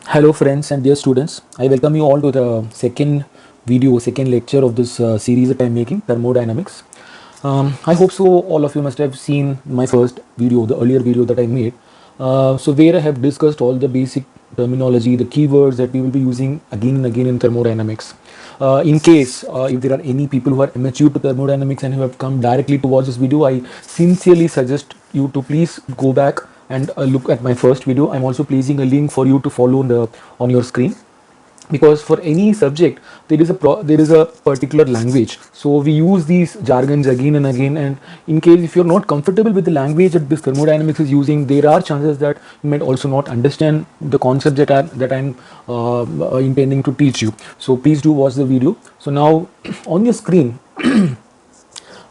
Hello friends and dear students, I welcome you all to the second lecture of this series that I'm making, thermodynamics. I hope so all of you must have seen my first video, the earlier video that I made. So where I have discussed all the basic terminology, the keywords that we will be using again and again in thermodynamics. In case if there are any people who are immature to thermodynamics and who have come directly to watch this video, I sincerely suggest you to please go back and look at my first video. I'm also placing a link for you to follow on your screen, because for any subject there is a particular language, so we use these jargons again and again, and in case if you're not comfortable with the language that this thermodynamics is using, there are chances that you might also not understand the concept that I'm intending to teach you. So please do watch the video. So now on your screen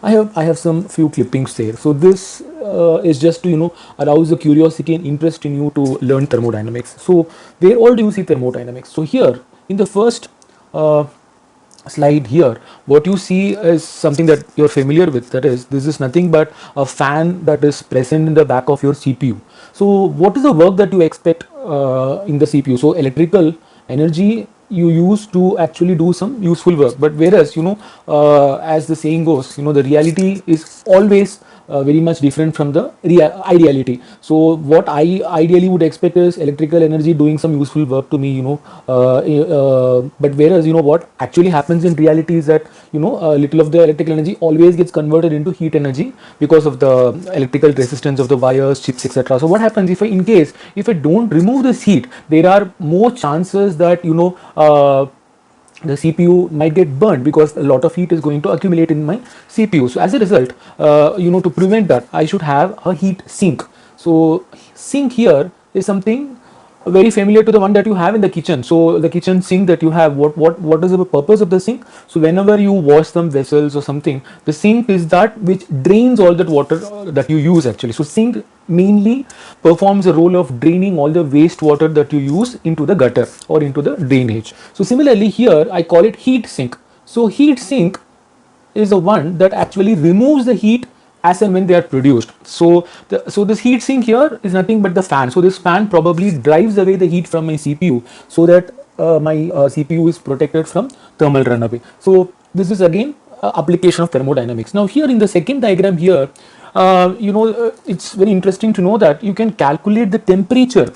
I have some few clippings there. So this is just to arouse the curiosity and interest in you to learn thermodynamics. So where all do you see thermodynamics? So here in the first uh, slide here, what you see is something that you're familiar with. That is, this is nothing but a fan that is present in the back of your CPU. So what is the work that you expect in the CPU? So electrical energy you use to actually do some useful work, but whereas as the saying goes, the reality is always very much different from the ideality. So what I ideally would expect is electrical energy doing some useful work to me, but whereas what actually happens in reality is that a little of the electrical energy always gets converted into heat energy because of the electrical resistance of the wires, chips, etc. So what happens if I don't remove this heat, there are more chances that the CPU might get burned because a lot of heat is going to accumulate in my CPU. So as a result, to prevent that, I should have a heat sink. So sink here is something very familiar to the one that you have in the kitchen. So the kitchen sink that you have, what is the purpose of the sink? So whenever you wash some vessels or something, the sink is that which drains all that water that you use actually. So sink mainly performs a role of draining all the wastewater that you use into the gutter or into the drainage. So similarly here I call it heat sink. So heat sink is the one that actually removes the heat as and when they are produced. So this heat sink here is nothing but the fan. So this fan probably drives away the heat from my CPU, so that my CPU is protected from thermal runaway. So this is again application of thermodynamics. Now here in the second diagram here, it's very interesting to know that you can calculate the temperature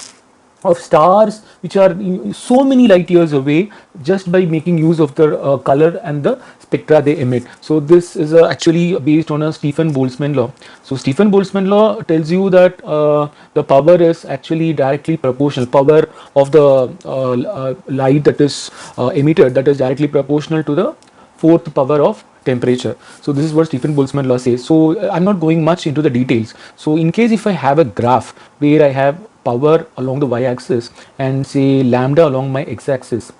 of stars which are so many light years away just by making use of the color and the spectra they emit. So this is actually based on a Stefan Boltzmann law. So Stefan Boltzmann law tells you that the power is actually directly proportional. Power of the light that is emitted, that is directly proportional to the fourth power of temperature. So this is what Stefan Boltzmann law says. So I'm not going much into the details. So in case if I have a graph where I have power along the y-axis and say lambda along my x-axis,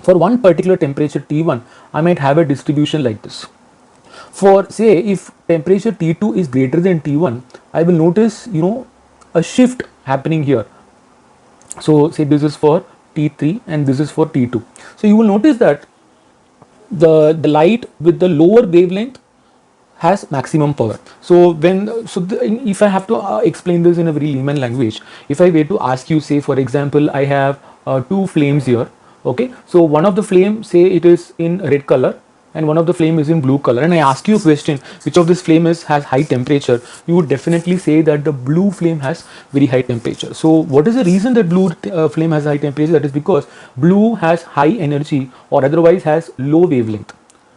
for one particular temperature T1, I might have a distribution like this. For say if temperature T2 is greater than T1, I will notice a shift happening here. So say this is for T3 and this is for T2. So you will notice that the light with the lower wavelength has maximum power. So if I have to explain this in a very layman language, if I were to ask you, say for example, I have two flames here. Okay, so one of the flame, say it is in red color and one of the flame is in blue color, and I ask you a question, which of this flame has high temperature, you would definitely say that the blue flame has very high temperature. So what is the reason that blue flame has high temperature? That is because blue has high energy or otherwise has low wavelength.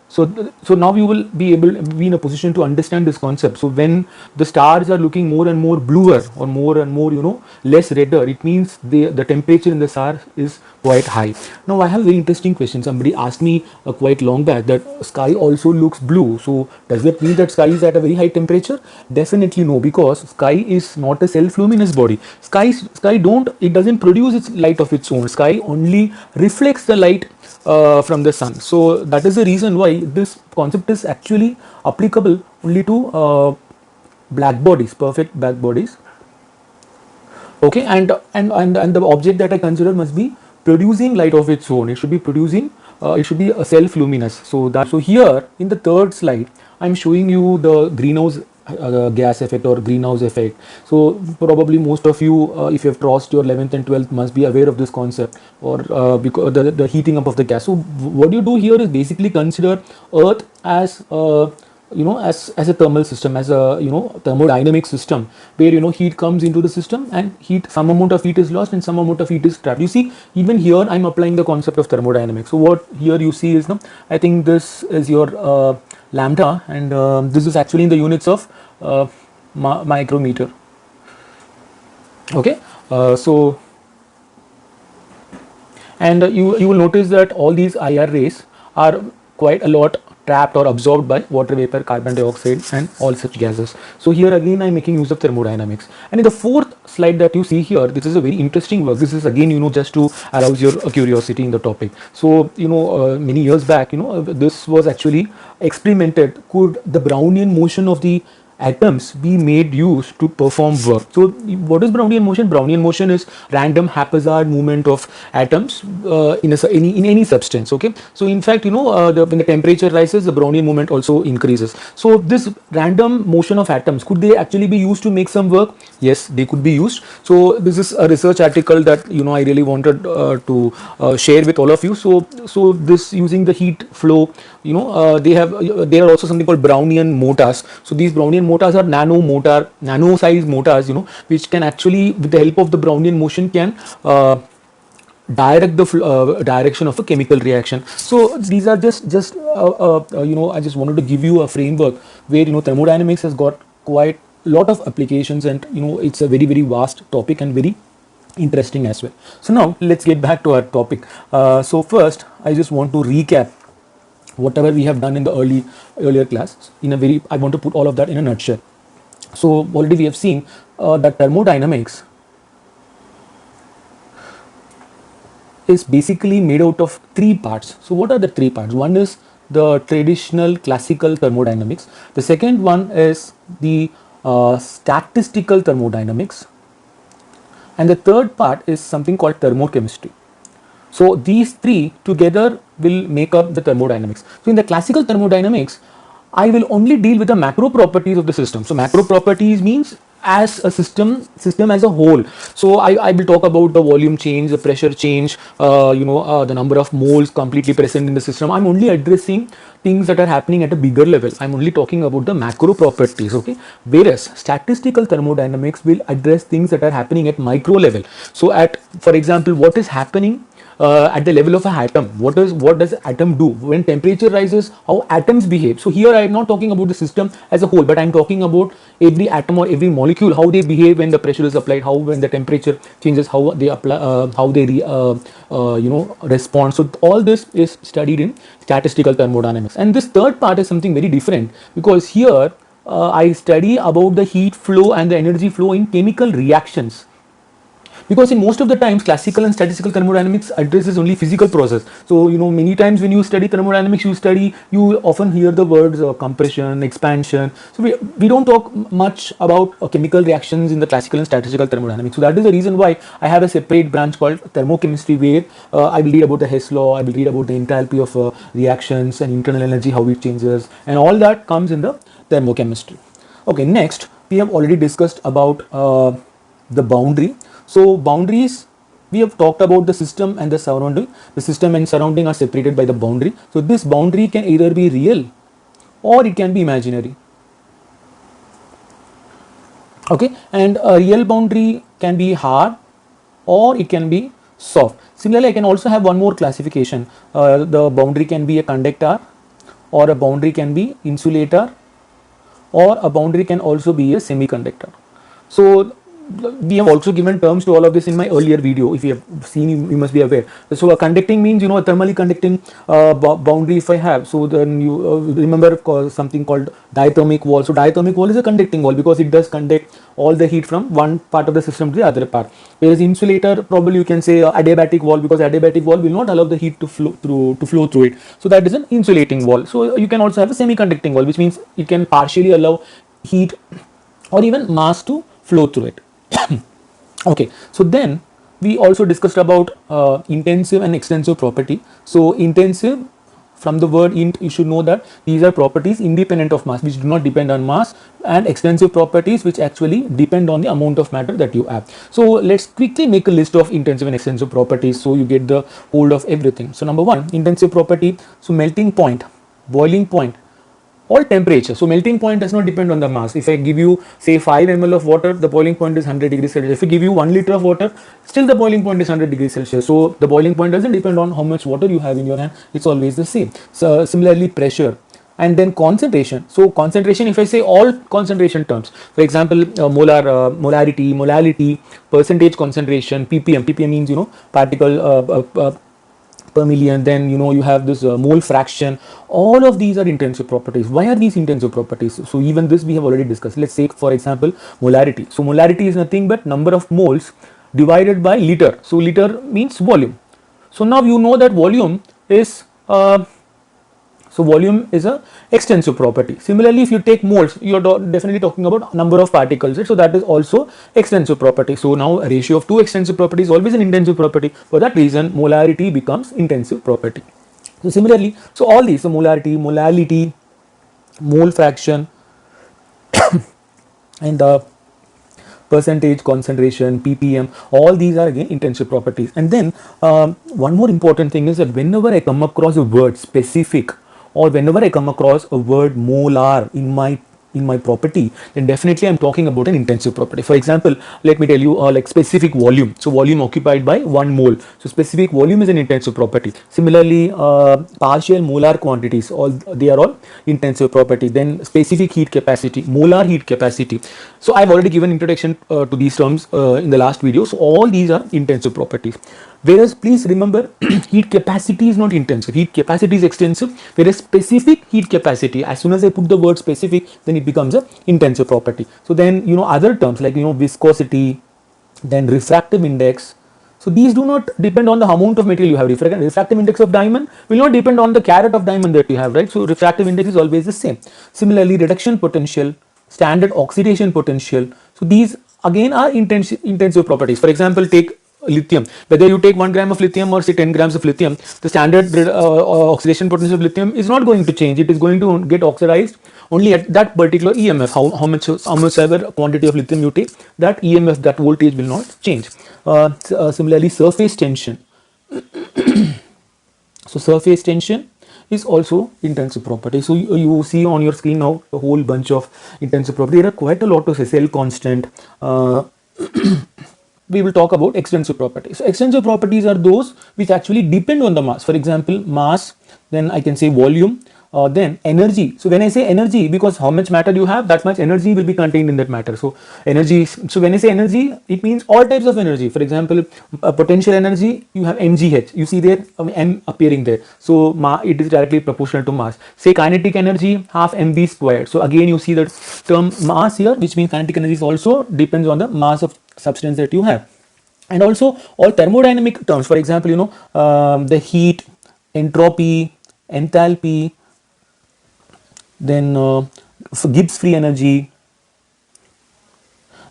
So now you will be able to be in a position to understand this concept. So when the stars are looking more and more bluer or more and more less redder, it means the temperature in the star is quite high. Now I have a very interesting question. Somebody asked me quite long back that sky also looks blue. So does that mean that sky is at a very high temperature? Definitely no, because sky is not a self-luminous body. Sky doesn't produce its light of its own. Sky only reflects the light from the sun. So that is the reason why this concept is actually applicable only to black bodies, perfect black bodies. Okay, and the object that I consider must be producing light of its own. It should be producing. It should be a self-luminous. So here in the third slide, I'm showing you the greenhouse gas effect or greenhouse effect. So probably most of you, if you have crossed your 11th and 12th, must be aware of this concept, or because the heating up of the gas. So what you do here is basically consider Earth as as a thermal system, as a thermodynamic system, where heat comes into the system, and some amount of heat is lost and some amount of heat is trapped. You see, even here I'm applying the concept of thermodynamics. So what here you see is, I think this is your lambda, and this is actually in the units of micrometer. Okay, so and you will notice that all these IR rays are quite a lot trapped or absorbed by water vapor, carbon dioxide, and all such gases. So here again I'm making use of thermodynamics. And in the fourth slide that you see here, this is a very interesting work. This is again just to arouse your curiosity in the topic. So many years back, this was actually experimented. Could the Brownian motion of the atoms be made use to perform work? So what is Brownian motion? Brownian motion is random haphazard movement of atoms in any substance. Okay, so in fact when the temperature rises, the Brownian movement also increases. So this random motion of atoms, could they actually be used to make some work? Yes, they could be used. So this is a research article that I really wanted to share with all of you. So this, using the heat flow, there are also something called Brownian motors. So these Brownian motors are nano size motors, which can actually, with the help of the Brownian motion, can direct the direction of a chemical reaction. So these are just I just wanted to give you a framework where thermodynamics has got quite a lot of applications, and it's a very very vast topic and very interesting as well. So now let's get back to our topic. So first, I just want to recap whatever we have done in the earlier class. I want to put all of that in a nutshell. So already we have seen that thermodynamics is basically made out of three parts. So what are the three parts? One is the traditional classical thermodynamics. The second one is the statistical thermodynamics, and the third part is something called thermochemistry. So these three together will make up the thermodynamics. So in the classical thermodynamics, I will only deal with the macro properties of the system. So macro properties means as a system as a whole. So I will talk about the volume change, the pressure change, the number of moles completely present in the system. I'm only addressing things that are happening at a bigger level. I'm only talking about the macro properties. Okay, whereas statistical thermodynamics will address things that are happening at micro level. So for example, what is happening at the level of an atom? What does atom do when temperature rises? How atoms behave? So here I am not talking about the system as a whole, but I am talking about every atom or every molecule, how they behave when the pressure is applied, how when the temperature changes, how they apply, respond. So all this is studied in statistical thermodynamics. And this third part is something very different, because here I study about the heat flow and the energy flow in chemical reactions. Because in most of the times, classical and statistical thermodynamics addresses only physical process. So many times when you study thermodynamics, you often hear the words compression, expansion. So we don't talk much about chemical reactions in the classical and statistical thermodynamics. So that is the reason why I have a separate branch called thermochemistry, where I will read about the Hess law, I will read about the enthalpy of reactions and internal energy, how it changes, and all that comes in the thermochemistry. Okay, next we have already discussed about the boundary. So boundaries, we have talked about the system and the surrounding. The system and surrounding are separated by the boundary. So this boundary can either be real or it can be imaginary. Okay, and a real boundary can be hard or it can be soft. Similarly, I can also have one more classification. The boundary can be a conductor, or a boundary can be insulator, or a boundary can also be a semiconductor. So we have also given terms to all of this in my earlier video. If you have seen, you must be aware. So a conducting means a thermally conducting boundary. If I have, so then you remember something called diathermic wall. So diathermic wall is a conducting wall because it does conduct all the heat from one part of the system to the other part. Whereas insulator, probably you can say adiabatic wall, because adiabatic wall will not allow the heat to flow through it. So that is an insulating wall. So you can also have a semiconducting wall, which means it can partially allow heat or even mass to flow through it. Okay, so then we also discussed about intensive and extensive property. So intensive, from the word int, you should know that these are properties independent of mass, which do not depend on mass, and extensive properties which actually depend on the amount of matter that you have. So let's quickly make a list of intensive and extensive properties so you get the hold of everything. So number one, intensive property. So melting point, boiling point, or temperature. So melting point does not depend on the mass. If I give you say 5 ml of water, the boiling point is 100 degrees Celsius. If I give you 1 liter of water, still the boiling point is 100 degrees Celsius. So the boiling point doesn't depend on how much water you have in your hand, it's always the same. So similarly pressure, and then concentration. So concentration, if I say all concentration terms, for example, molarity, molality, percentage concentration, ppm. Ppm means, you know, particle per million. Then, you know, you have this mole fraction. All of these are intensive properties. Why are these intensive properties? So even this we have already discussed. Let's take for example molarity. So molarity is nothing but number of moles divided by liter. So liter means volume. So now you know that volume is so volume is a extensive property. Similarly, if you take moles, you are definitely talking about number of particles, right? So that is also extensive property. So now a ratio of two extensive properties is always an intensive property. For that reason, molarity becomes intensive property. So similarly, so all these, so molarity, molality, mole fraction, and the percentage concentration, ppm, all these are again intensive properties. And then one more important thing is that whenever I come across a word specific, or whenever I come across a word molar in my property, then definitely I'm talking about an intensive property. For example, let me tell you like specific volume. So volume occupied by 1 mole. So specific volume is an intensive property. Similarly, partial molar quantities, all they are all intensive property. Then specific heat capacity, molar heat capacity. So I've already given introduction to these terms in the last video. So all these are intensive properties. Whereas please remember, heat capacity is not intensive, heat capacity is extensive, whereas specific heat capacity, as soon as I put the word specific, then it becomes a intensive property. So then, you know, other terms like, you know, viscosity, then refractive index. So these do not depend on the amount of material you have. Refractive index of diamond will not depend on the carat of diamond that you have, right? So refractive index is always the same. Similarly, reduction potential, standard oxidation potential. So these again are intensive properties. For example, take lithium. Whether you take 1 gram of lithium or say 10 grams of lithium, the standard oxidation potential of lithium is not going to change. It is going to get oxidized only at that particular EMF. How much ever quantity of lithium you take, that EMF, that voltage will not change. Similarly, surface tension. So surface tension is also intensive property. So you see on your screen now a whole bunch of intensive property. There are quite a lot of cell constant. We will talk about extensive properties. So extensive properties are those which actually depend on the mass. For example, mass, then I can say volume, then energy. So when I say energy, because how much matter you have, that much energy will be contained in that matter. So energy, so when I say energy, it means all types of energy. For example, potential energy, you have mgh, you see there m appearing there. So it is directly proportional to mass. Say kinetic energy, half mv squared. So again you see the term mass here, which means kinetic energy also depends on the mass of substance that you have. And also all thermodynamic terms, for example, you know, the heat, entropy, enthalpy, then Gibbs free energy,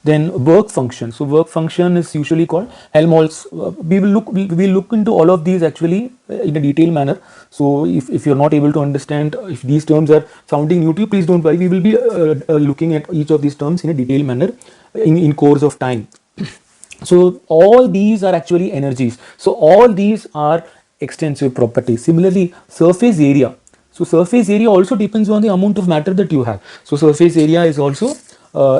then work function. So work function is usually called Helmholtz. We will look into all of these actually in a detailed manner. So if you're not able to understand, if these terms are sounding new to you, please don't worry. We will be looking at each of these terms in a detailed manner in course of time. So all these are actually energies. So all these are extensive properties. Similarly, surface area. So surface area also depends on the amount of matter that you have. So surface area is also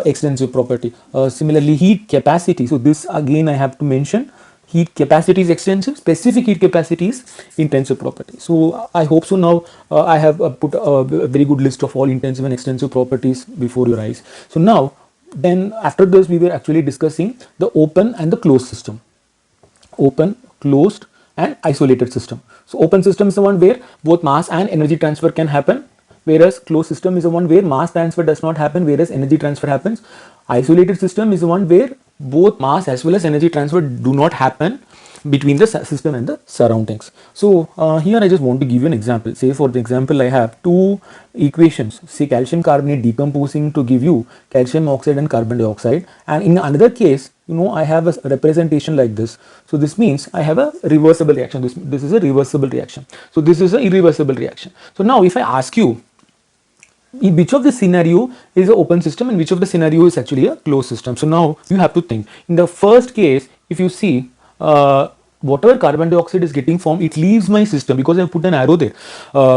extensive property. Similarly, heat capacity. So this again I have to mention. Heat capacity is extensive, specific heat capacity is intensive property. So I hope so now I have put a very good list of all intensive and extensive properties before your eyes. So now then after this we were actually discussing the open and the closed system. Open, closed and isolated system. So open system is the one where both mass and energy transfer can happen, whereas closed system is the one where mass transfer does not happen, whereas energy transfer happens. Isolated system is the one where both mass as well as energy transfer do not happen, between the system and the surroundings. So here I just want to give you an example. Say for the example, I have two equations, say calcium carbonate decomposing to give you calcium oxide and carbon dioxide, and in another case, I have a representation like this. So this means I have a reversible reaction. This is a reversible reaction. So this is a irreversible reaction. So now if I ask you, in which of the scenario is an open system and which of the scenario is actually a closed system. So now you have to think. In the first case, if you see whatever carbon dioxide is getting formed, it leaves my system because I have put an arrow there,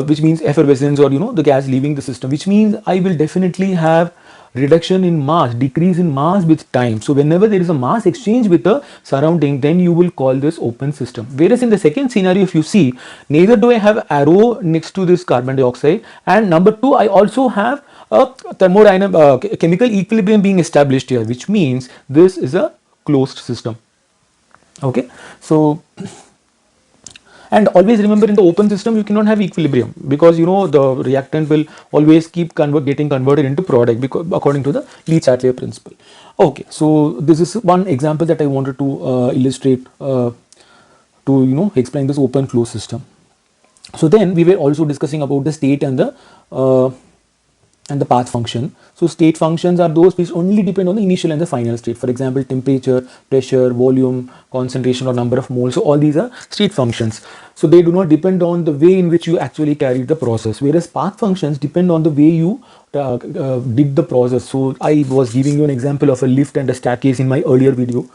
which means effervescence, or the gas leaving the system, which means I will definitely have reduction in mass, decrease in mass with time. So whenever there is a mass exchange with the surrounding, then you will call this open system. Whereas in the second scenario, if you see, neither do I have arrow next to this carbon dioxide, and number two, I also have a thermodynamic chemical equilibrium being established here, which means this is a closed system. Okay, so and always remember, in the open system you cannot have equilibrium, because the reactant will always keep getting converted into product, because according to the Lee-Chatelier principle. Okay, so this is one example that I wanted to illustrate to explain this open closed system. So then we were also discussing about the state and the path function. So state functions are those which only depend on the initial and the final state. For example, temperature, pressure, volume, concentration, or number of moles. So all these are state functions. So they do not depend on the way in which you actually carried the process. Whereas path functions depend on the way you did the process. So I was giving you an example of a lift and a staircase in my earlier video.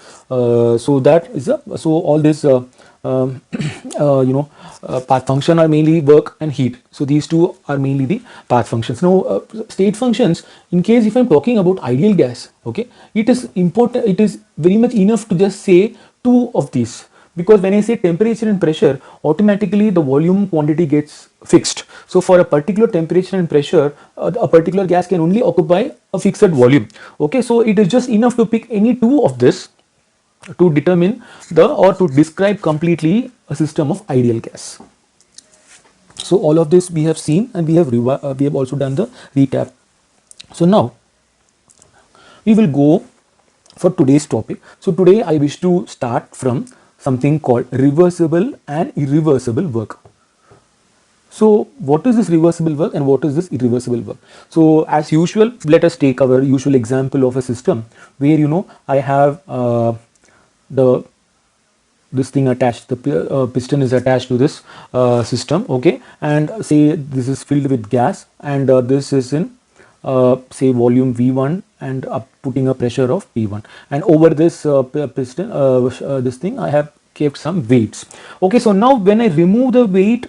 So that is so all this path function are mainly work and heat. So these two are mainly the path functions. Now state functions, in case if I'm talking about ideal gas, okay, it is important, it is very much enough to just say two of these, because when I say temperature and pressure, automatically the volume quantity gets fixed. So for a particular temperature and pressure, a particular gas can only occupy a fixed volume. Okay, so it is just enough to pick any two of this to determine or to describe completely a system of ideal gas. So all of this we have seen, and we have also done the recap. So now we will go for today's topic. So today I wish to start from something called reversible and irreversible work. So what is this reversible work and what is this irreversible work? So as usual, let us take our usual example of a system where I have this thing attached, the piston is attached to this system, okay, and say this is filled with gas, and this is in say volume V1, and putting a pressure of P1, and over this piston, this thing, I have kept some weights. Okay, so now when I remove the weight,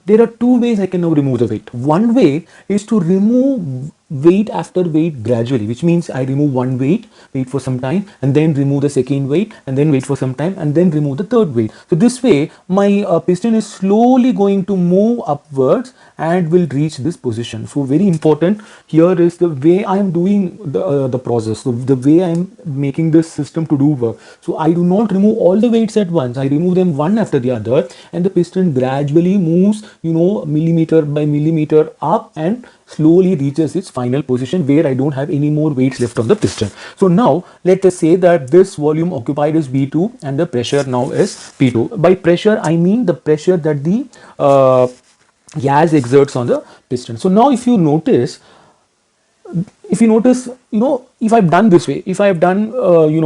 there are two ways I can now remove the weight. One way is to remove weight after weight gradually, which means I remove one weight, wait for some time, and then remove the second weight, and then wait for some time, and then remove the third weight. So this way my piston is slowly going to move upwards and will reach this position. So very important here is the way I am doing the process, so the way I am making this system to do work. So I do not remove all the weights at once, I remove them one after the other, and the piston gradually moves millimeter by millimeter up and slowly reaches its final position where I don't have any more weights left on the piston. So now let us say that this volume occupied is V2 and the pressure now is P2. By pressure I mean the pressure that the gas exerts on the piston. So now if you notice, if I've done this way, if I've done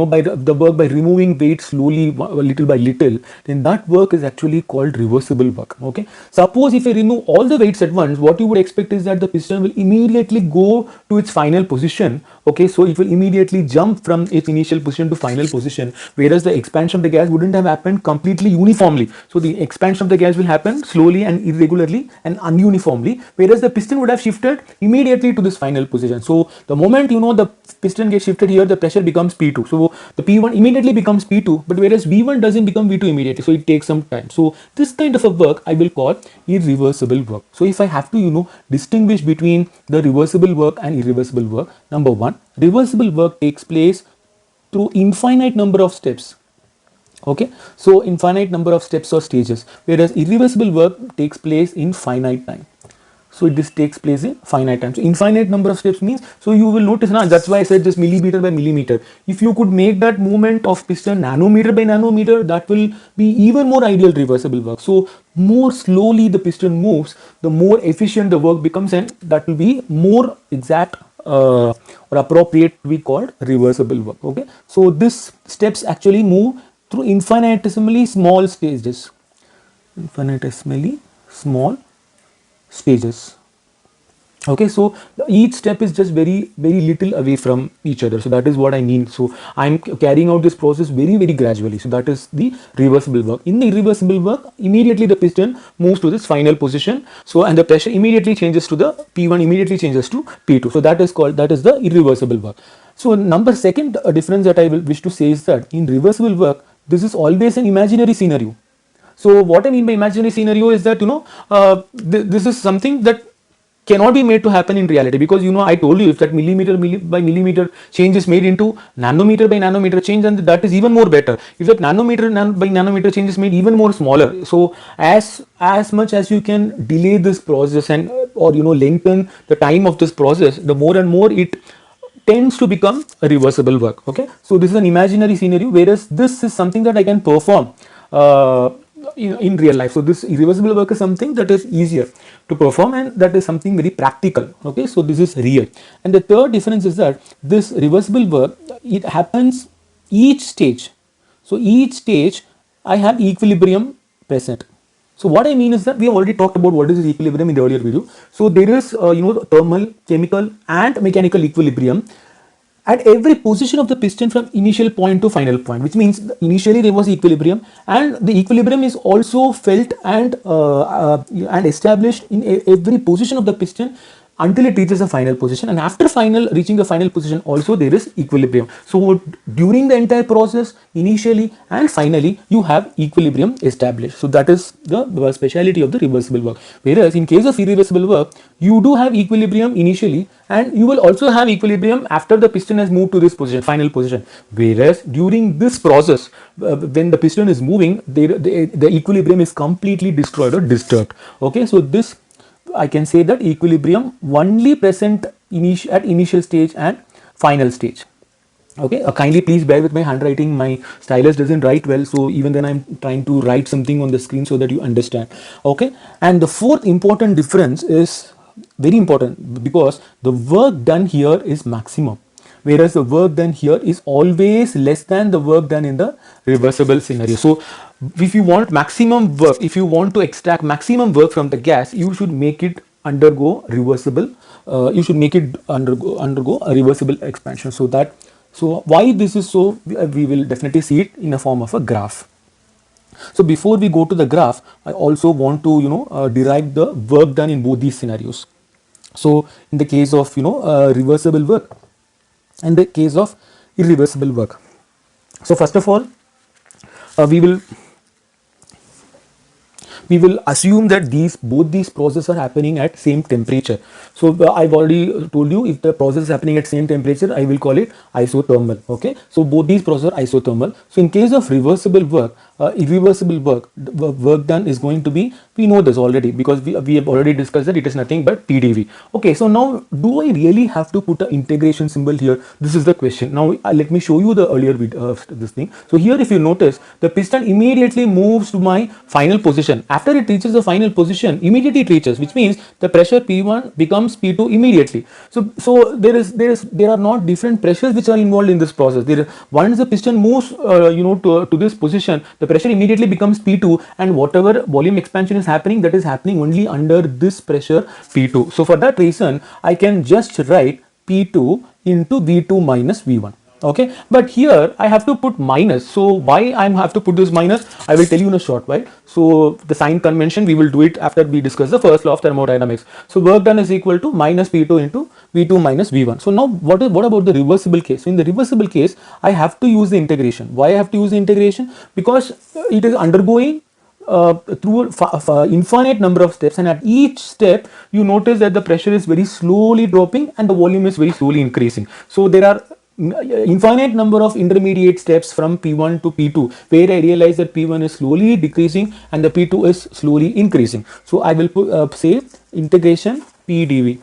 by the work by removing weight slowly, little by little, then that work is actually called reversible work. Okay, suppose if I remove all the weights at once, what you would expect is that the piston will immediately go to its final position. Okay, so it will immediately jump from its initial position to final position, whereas the expansion of the gas wouldn't have happened completely uniformly. So the expansion of the gas will happen slowly and irregularly and ununiformly, whereas the piston would have shifted immediately to this final position. So the moment the piston gets shifted here, the pressure becomes P2. So the P1 immediately becomes P2, but whereas V1 doesn't become V2 immediately. So it takes some time. So this kind of a work I will call irreversible work. So if I have to, distinguish between the reversible work and irreversible work, number one, reversible work takes place through infinite number of steps. Okay, so infinite number of steps or stages, whereas irreversible work takes place in finite time. So this takes place in finite time. So infinite number of steps means, so you will notice now, that's why I said just millimeter by millimeter. If you could make that movement of piston nanometer by nanometer, that will be even more ideal reversible work. So more slowly the piston moves, the more efficient the work becomes, and that will be more exact or appropriate to be called reversible work. Okay, so this steps actually move through infinitesimally small stages. Infinitesimally small stages. Okay, so each step is just very little away from each other. So that is what I mean. So I'm carrying out this process very gradually. So that is the reversible work. In the irreversible work, immediately the piston moves to this final position. So and the pressure immediately changes to the P1, immediately changes to P2. So that is the irreversible work. So number second difference that I will wish to say is that in reversible work, this is always an imaginary scenario. So what I mean by imaginary scenario is that this is something that cannot be made to happen in reality, because I told you, if that millimeter by millimeter change is made into nanometer by nanometer change, and that is even more better. If that nanometer by nanometer change is made even more smaller, so as much as you can delay this process and or lengthen the time of this process, the more and more it tends to become a reversible work. Okay, so this is an imaginary scenario, whereas this is something that I can perform in real life. So this irreversible work is something that is easier to perform, and that is something very practical. Okay, so this is real. And the third difference is that this reversible work, it happens each stage. So each stage I have equilibrium present. So what I mean is that we have already talked about what is equilibrium in the earlier video. So there is thermal, chemical and mechanical equilibrium at every position of the piston from initial point to final point, which means initially there was equilibrium, and the equilibrium is also felt and established in every position of the piston until it reaches a final position, and after reaching a final position also there is equilibrium. So during the entire process, initially and finally, you have equilibrium established. So that is the speciality of the reversible work. Whereas in case of irreversible work, you do have equilibrium initially, and you will also have equilibrium after the piston has moved to this position, final position. Whereas during this process, when the piston is moving, the equilibrium is completely destroyed or disturbed. Okay, so this I can say that equilibrium only present at initial stage and final stage. Okay, kindly please bear with my handwriting. My stylus doesn't write well, so even then I'm trying to write something on the screen so that you understand. Okay, and the fourth important difference is very important, because the work done here is maximum, whereas the work done here is always less than the work done in the reversible scenario. So if you want maximum work, if you want to extract maximum work from the gas, you should make it undergo reversible, you should make it undergo a reversible expansion. So why this is so, we will definitely see it in a form of a graph. So before we go to the graph, I also want to derive the work done in both these scenarios. So in the case of reversible work and the case of irreversible work. So first of all, we will assume that both these processes are happening at same temperature. So I've already told you, if the process is happening at same temperature, I will call it isothermal. Okay, so both these processes are isothermal. So in case of reversible work, irreversible work, the work done is going to be, we know this already, because we have already discussed that it is nothing but PdV. Okay, so now do I really have to put an integration symbol here? This is the question. Now let me show you the earlier video, this thing. So here, if you notice, the piston immediately moves to my final position. After it reaches the final position, immediately it reaches, which means the pressure P1 becomes P2 immediately. So there are not different pressures which are involved in this process. Once the piston moves to this position, the pressure immediately becomes P2, and whatever volume expansion is happening, that is happening only under this pressure P2. So for that reason, I can just write P2 into V2 minus V1. Okay, but here I have to put minus. So why I have to put this minus, I will tell you in a short while. So the sign convention, we will do it after we discuss the first law of thermodynamics. So work done is equal to minus P2 into V2 minus V1. So now what about the reversible case? So in the reversible case, I have to use the integration. Why I have to use the integration? Because it is undergoing through infinite number of steps, and at each step you notice that the pressure is very slowly dropping and the volume is very slowly increasing. So there are infinite number of intermediate steps from P1 to P2, where I realize that P1 is slowly decreasing and the P2 is slowly increasing. So I will say integration P dV.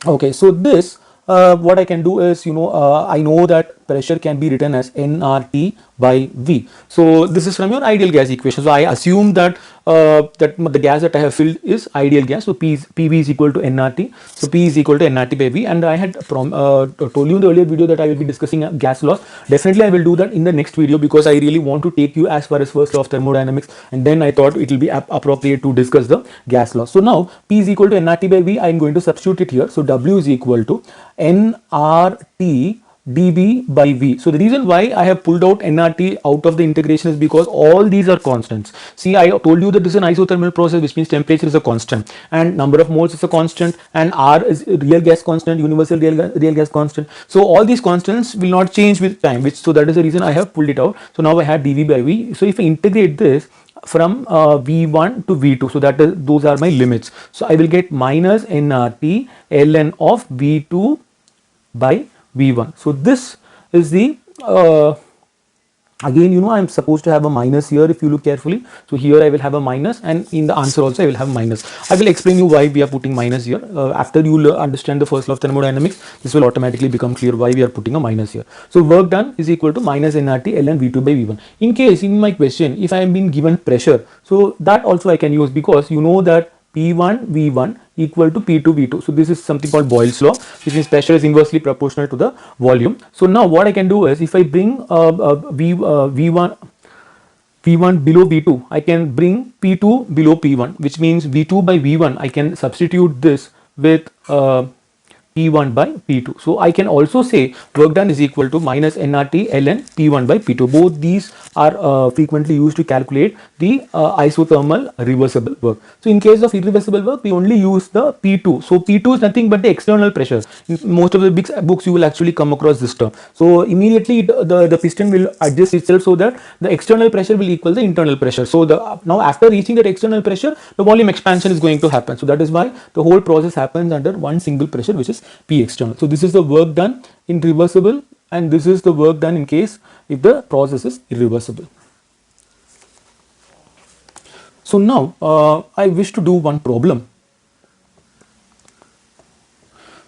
Okay, so this what I can do is, I know that pressure can be written as nRT by V. So this is from your ideal gas equation. So I assume that that the gas that I have filled is ideal gas. So PV is equal to nRT. So P is equal to nRT by V. And I had told you in the earlier video that I will be discussing gas laws. Definitely I will do that in the next video, because I really want to take you as far as first law of thermodynamics, and then I thought it will be appropriate to discuss the gas law. So now P is equal to nRT by V. I am going to substitute it here. So W is equal to nRT dV by V. So the reason why I have pulled out nRT out of the integration is because all these are constants. See, I told you that this is an isothermal process, which means temperature is a constant and number of moles is a constant, and R is real gas constant, universal real gas constant. So all these constants will not change with time, so that is the reason I have pulled it out. So now I have dV by V. So if I integrate this from V1 to V2, so those are my limits. So I will get minus nRT ln of V2 by V1. So this is the again, I am supposed to have a minus here if you look carefully. So here I will have a minus, and in the answer also I will have minus. I will explain you why we are putting minus here. After you understand the first law of thermodynamics, this will automatically become clear why we are putting a minus here. So work done is equal to minus nRT ln V2 by V1. In case in my question, if I am being given pressure, so that also I can use, because you know that P1 V1 equal to P2 V2. So this is something called Boyle's law, which means pressure is inversely proportional to the volume. So now what I can do is, if I bring V1 below V2, I can bring P2 below P1, which means V2 by V1, I can substitute this with P1 by P2. So I can also say work done is equal to minus nRT ln P1 by P2. Both these are frequently used to calculate the isothermal reversible work. So in case of irreversible work, we only use the P2. So P2 is nothing but the external pressure. In most of the big books you will actually come across this term. So immediately the piston will adjust itself so that the external pressure will equal the internal pressure. So now after reaching that external pressure, the volume expansion is going to happen. So that is why the whole process happens under one single pressure, which is P external. So this is the work done in reversible, and this is the work done in case if the process is irreversible. So now I wish to do one problem.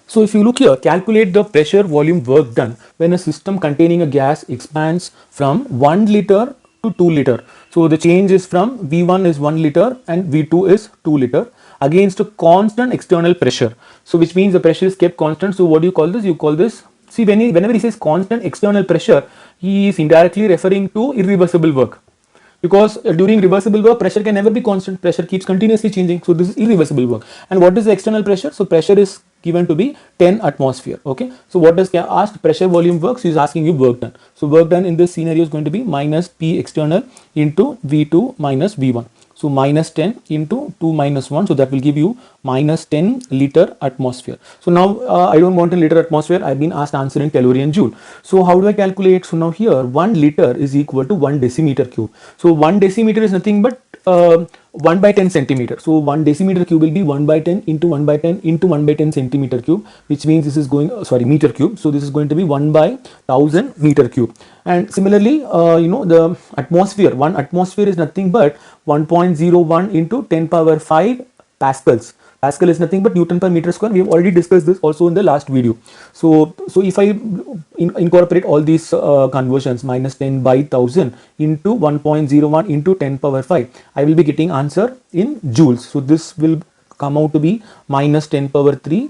So if you look here, calculate the pressure volume work done when a system containing a gas expands from 1 liter to 2 liter. So the change is from V1 is 1 liter and V2 is 2 liter against a constant external pressure. So which means the pressure is kept constant. So what do you call this? You call this, see, whenever he says constant external pressure, he is indirectly referring to irreversible work. Because during reversible work, pressure can never be constant. Pressure keeps continuously changing. So this is irreversible work. And what is the external pressure? So pressure is given to be 10 atmosphere. Okay. So what does asked pressure volume work? So he is asking you work done. So work done in this scenario is going to be minus P external into V2 minus V1. So minus 10 into 2 minus 1. So that will give you minus 10 liter atmosphere. So now I don't want in liter atmosphere. I've been asked answer in calorie and joule. So how do I calculate? So now here 1 liter is equal to 1 decimeter cube. So 1 decimeter is nothing but 1 by 10 centimeter. So 1 decimeter cube will be 1 by 10 into 1 by 10 into 1 by 10 centimeter cube, which means this is going, meter cube. So this is going to be 1 by 1000 meter cube. And similarly, the atmosphere, 1 atmosphere is nothing but 1.01 into 10 power 5 pascals. Pascal is nothing but Newton per meter square. We have already discussed this also in the last video. So if I incorporate all these conversions, minus 10 by 1000 into 1.01 into 10 power 5, I will be getting answer in joules. So this will come out to be minus 10 power 3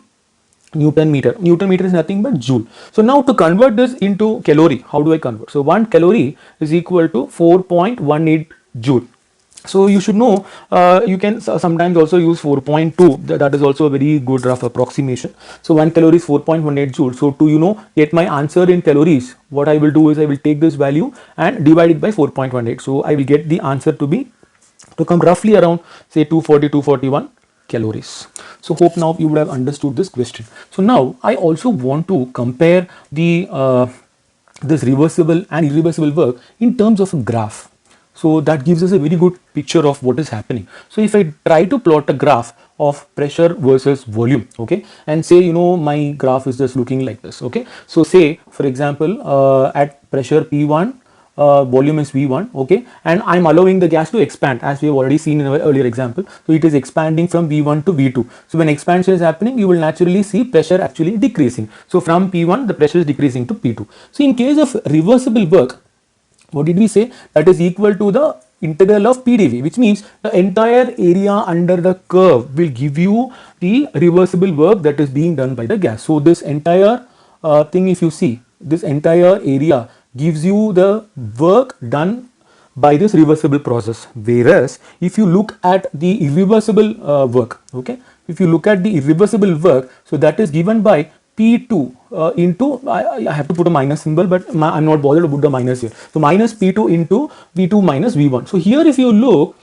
Newton meter. Newton meter is nothing but joule. So now to convert this into calorie, how do I convert? So 1 calorie is equal to 4.18 joule. So you should know, you can sometimes also use 4.2. That is also a very good rough approximation. So 1 calorie is 4.18 joule. So to get my answer in calories, what I will do is I will take this value and divide it by 4.18. So I will get the answer to come roughly around say 240, 241 calories. So hope now you would have understood this question. So now I also want to compare the this reversible and irreversible work in terms of a graph. So that gives us a very good picture of what is happening. So if I try to plot a graph of pressure versus volume, okay, and say, you know, my graph is just looking like this, okay. So say for example, at pressure P1, volume is V1, okay, and I'm allowing the gas to expand, as we have already seen in our earlier example. So it is expanding from V1 to V2. So when expansion is happening, you will naturally see pressure actually decreasing. So from P1 the pressure is decreasing to P2. So in case of reversible work, what did we say? That is equal to the integral of PdV, which means the entire area under the curve will give you the reversible work that is being done by the gas. So this entire thing, if you see, this entire area gives you the work done by this reversible process. Whereas if you look at the irreversible work, okay, if you look at the irreversible work, so that is given by P2 into, I have to put a minus symbol, but I'm not bothered to put the minus here. So minus P2 into V2 minus V1. So here if you look,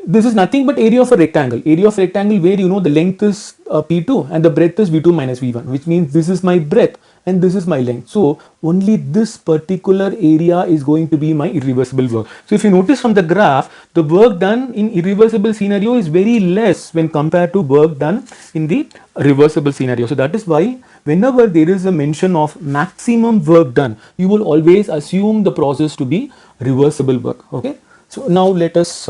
this is nothing but area of a rectangle. Area of rectangle where, you know, the length is P2 and the breadth is V2 minus V1, which means this is my breadth and this is my length. So only this particular area is going to be my irreversible work. So if you notice from the graph, the work done in irreversible scenario is very less when compared to work done in the reversible scenario. So that is why whenever there is a mention of maximum work done, you will always assume the process to be reversible work. Okay. So now let us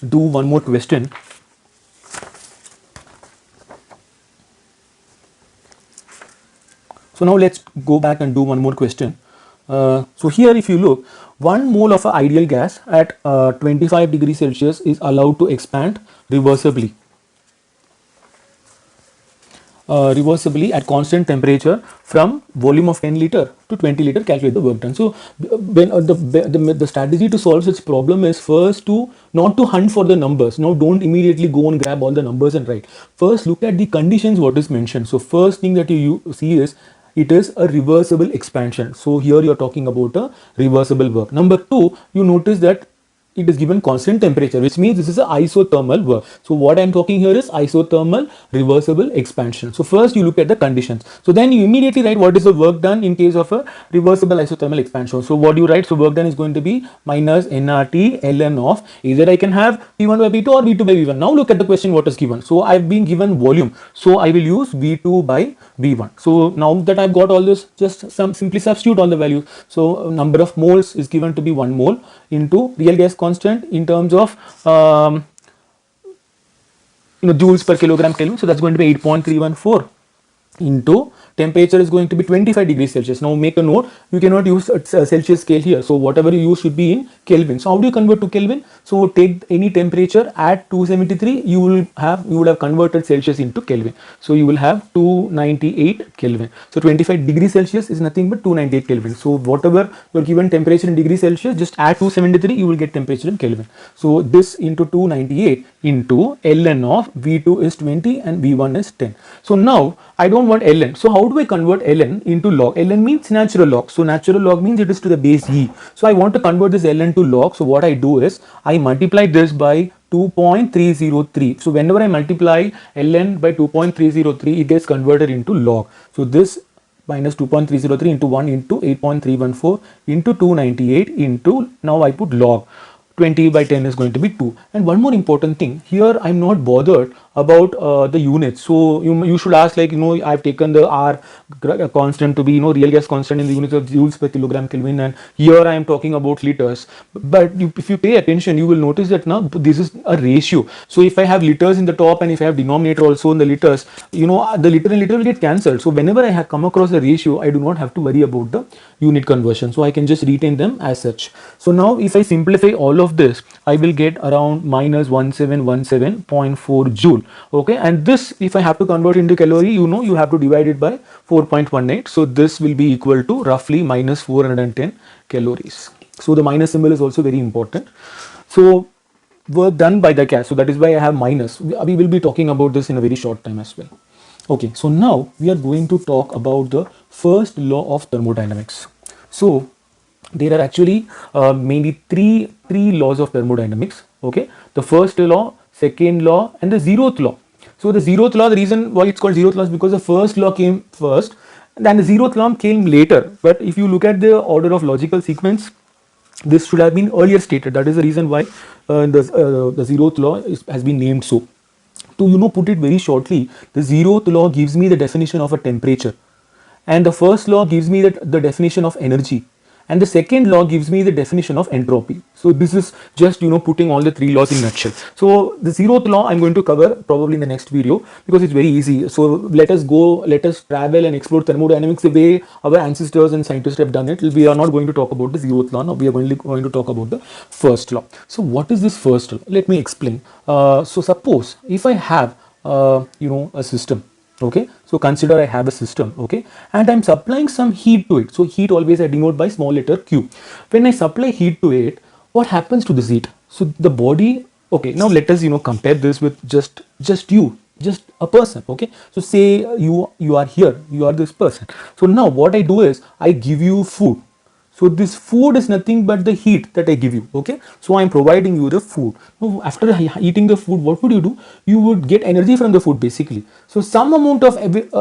do one more question. So now let's go back and do one more question. So here if you look, 1 mole of an ideal gas at 25 degrees Celsius is allowed to expand reversibly. Reversibly at constant temperature from volume of 10 liter to 20 liter, calculate the work done. So when the strategy to solve such problem is first to not to hunt for the numbers. Now don't immediately go and grab all the numbers and write. First look at the conditions what is mentioned. So first thing that you see is it is a reversible expansion. So here you are talking about a reversible work. Number 2, you notice that it is given constant temperature, which means this is an isothermal work. So what I am talking here is isothermal reversible expansion. So first you look at the conditions. So then you immediately write what is the work done in case of a reversible isothermal expansion. So what do you write? So work done is going to be minus nRT ln of, either I can have P1 by P2 or V2 by V1. Now look at the question what is given. So I've been given volume. So I will use V2 by V1. So now that I've got all this, just simply substitute all the values. So number of moles is given to be 1 mole into real gas constant in terms of joules per kilogram Kelvin. So that's going to be 8.314 into temperature is going to be 25 degrees Celsius. Now make a note, you cannot use a Celsius scale here. So whatever you use should be in Kelvin. So how do you convert to Kelvin? So take any temperature at 273, you would have converted Celsius into Kelvin. So you will have 298 Kelvin. So 25 degrees Celsius is nothing but 298 Kelvin. So whatever your given temperature in degrees Celsius, just add 273, you will get temperature in Kelvin. So this into 298 into ln of V2 is 20 and V1 is 10. So now I don't want ln. So how do I convert ln into log? Ln means natural log. So natural log means it is to the base e. So I want to convert this ln to log. So what I do is I multiply this by 2.303. So whenever I multiply ln by 2.303, it gets converted into log. So this minus 2.303 into 1 into 8.314 into 298 into, now I put log. 20 by 10 is going to be 2. And one more important thing, here I'm not bothered about the units. So you should ask, like, I've taken the R constant to be, real gas constant in the units of joules per kilogram Kelvin, and here I am talking about liters. But if you pay attention, you will notice that now this is a ratio. So if I have liters in the top and if I have denominator also in the liters, the liter and liter will get cancelled. So whenever I have come across a ratio, I do not have to worry about the unit conversion. So I can just retain them as such. So now if I simplify all of this, I will get around minus 1717.4 joule. Okay, and this, if I have to convert into calorie, you have to divide it by 4.18. So this will be equal to roughly minus 410 calories. So the minus symbol is also very important. So work done by the gas. So that is why I have minus. We will be talking about this in a very short time as well. Okay, so now we are going to talk about the first law of thermodynamics. So there are actually mainly three laws of thermodynamics. Okay, the first law, second law, and the zeroth law. So the zeroth law, the reason why it's called zeroth law is because the first law came first and then the zeroth law came later. But if you look at the order of logical sequence, This should have been earlier stated. That is the reason why the zeroth law has been named so. To put it very shortly, the zeroth law gives me the definition of a temperature, and the first law gives me the definition of energy, and the second law gives me the definition of entropy. So this is just putting all the three laws in nutshell. So the zeroth law I'm going to cover probably in the next video, because it's very easy. So let us travel and explore thermodynamics the way our ancestors and scientists have done it. We are not going to talk about the zeroth law now. We are going to talk about the first law. So what is this first law? Let me explain. So suppose if I have a system. Okay, so consider I have a system, okay, and I'm supplying some heat to it. So heat always I denote by small letter q. When I supply heat to it, what happens to this heat? So the body, okay, now let us compare this with just you, just a person. Okay, so say you are here, you are this person. So now what I do is I give you food. So this food is nothing but the heat that I give you. Okay, so I'm providing you the food. Now after eating the food, what would you do? You would get energy from the food basically. So some amount of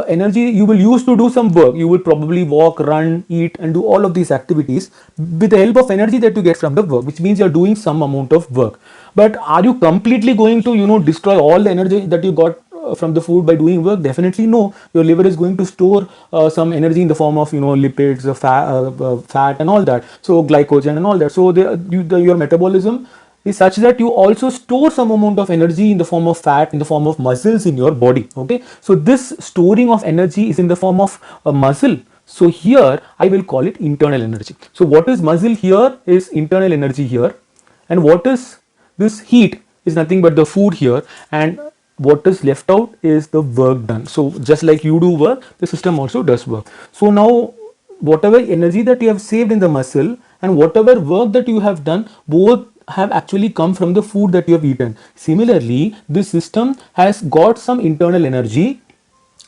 energy you will use to do some work. You will probably walk, run, eat, and do all of these activities with the help of energy that you get from the work, which means you're doing some amount of work. But are you completely going to destroy all the energy that you got from the food by doing work? Definitely no. Your liver is going to store some energy in the form of lipids, fat and all that, so glycogen and all that. So your metabolism is such that you also store some amount of energy in the form of fat, in the form of muscles in your body. Okay, so this storing of energy is in the form of a muscle. So here I will call it internal energy. So what is muscle here is internal energy here, and what is this heat is nothing but the food here, and what is left out is the work done. So just like you do work, the system also does work. So now whatever energy that you have saved in the muscle and whatever work that you have done, both have actually come from the food that you have eaten. Similarly, this system has got some internal energy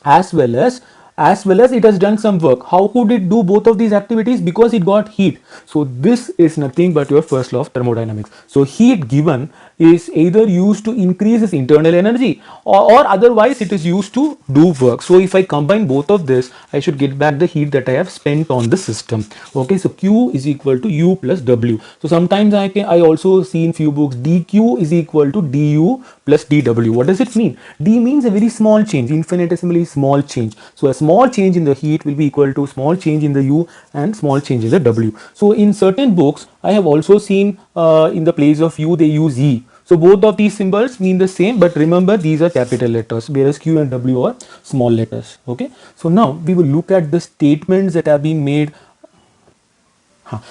as well as it has done some work. How could it do both of these activities? Because it got heat. So this is nothing but your first law of thermodynamics. So heat given is either used to increase its internal energy, or otherwise it is used to do work. So if I combine both of this, I should get back the heat that I have spent on the system. Okay, so Q is equal to U plus W. So sometimes I also see in few books dQ is equal to du plus dW. What does it mean? D means a very small change, infinitesimally small change. So a small change in the heat will be equal to small change in the U and small change in the W. So in certain books, I have also seen in the place of U they use E. So both of these symbols mean the same, but remember these are capital letters, whereas Q and W are small letters. Okay, so now we will look at the statements that have been made.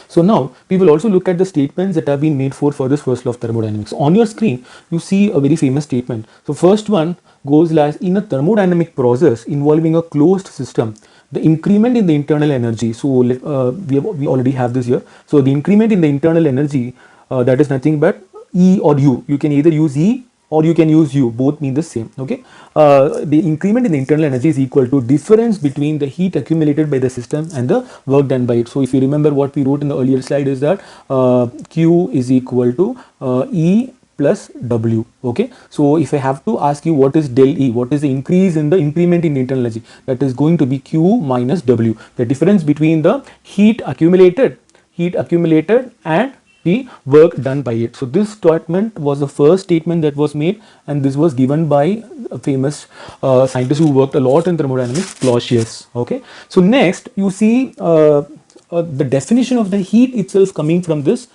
So now we will also look at the statements that have been made for this first law of thermodynamics. On your screen, you see a very famous statement. So first one goes as, in a thermodynamic process involving a closed system, the increment in the internal energy. So we already have this here. So the increment in the internal energy, that is nothing but E or U. You can either use E or you can use U, both mean the same. Okay, the increment in the internal energy is equal to difference between the heat accumulated by the system and the work done by it. So if you remember what we wrote in the earlier slide is that Q is equal to E plus W. Okay, so if I have to ask you what is del E, what is the increase in the increment in the internal energy, that is going to be Q minus W, the difference between the heat accumulated and the work done by it. So this statement was the first statement that was made, and this was given by a famous scientist who worked a lot in thermodynamics, Clausius. Okay, so next you see the definition of the heat itself coming from this.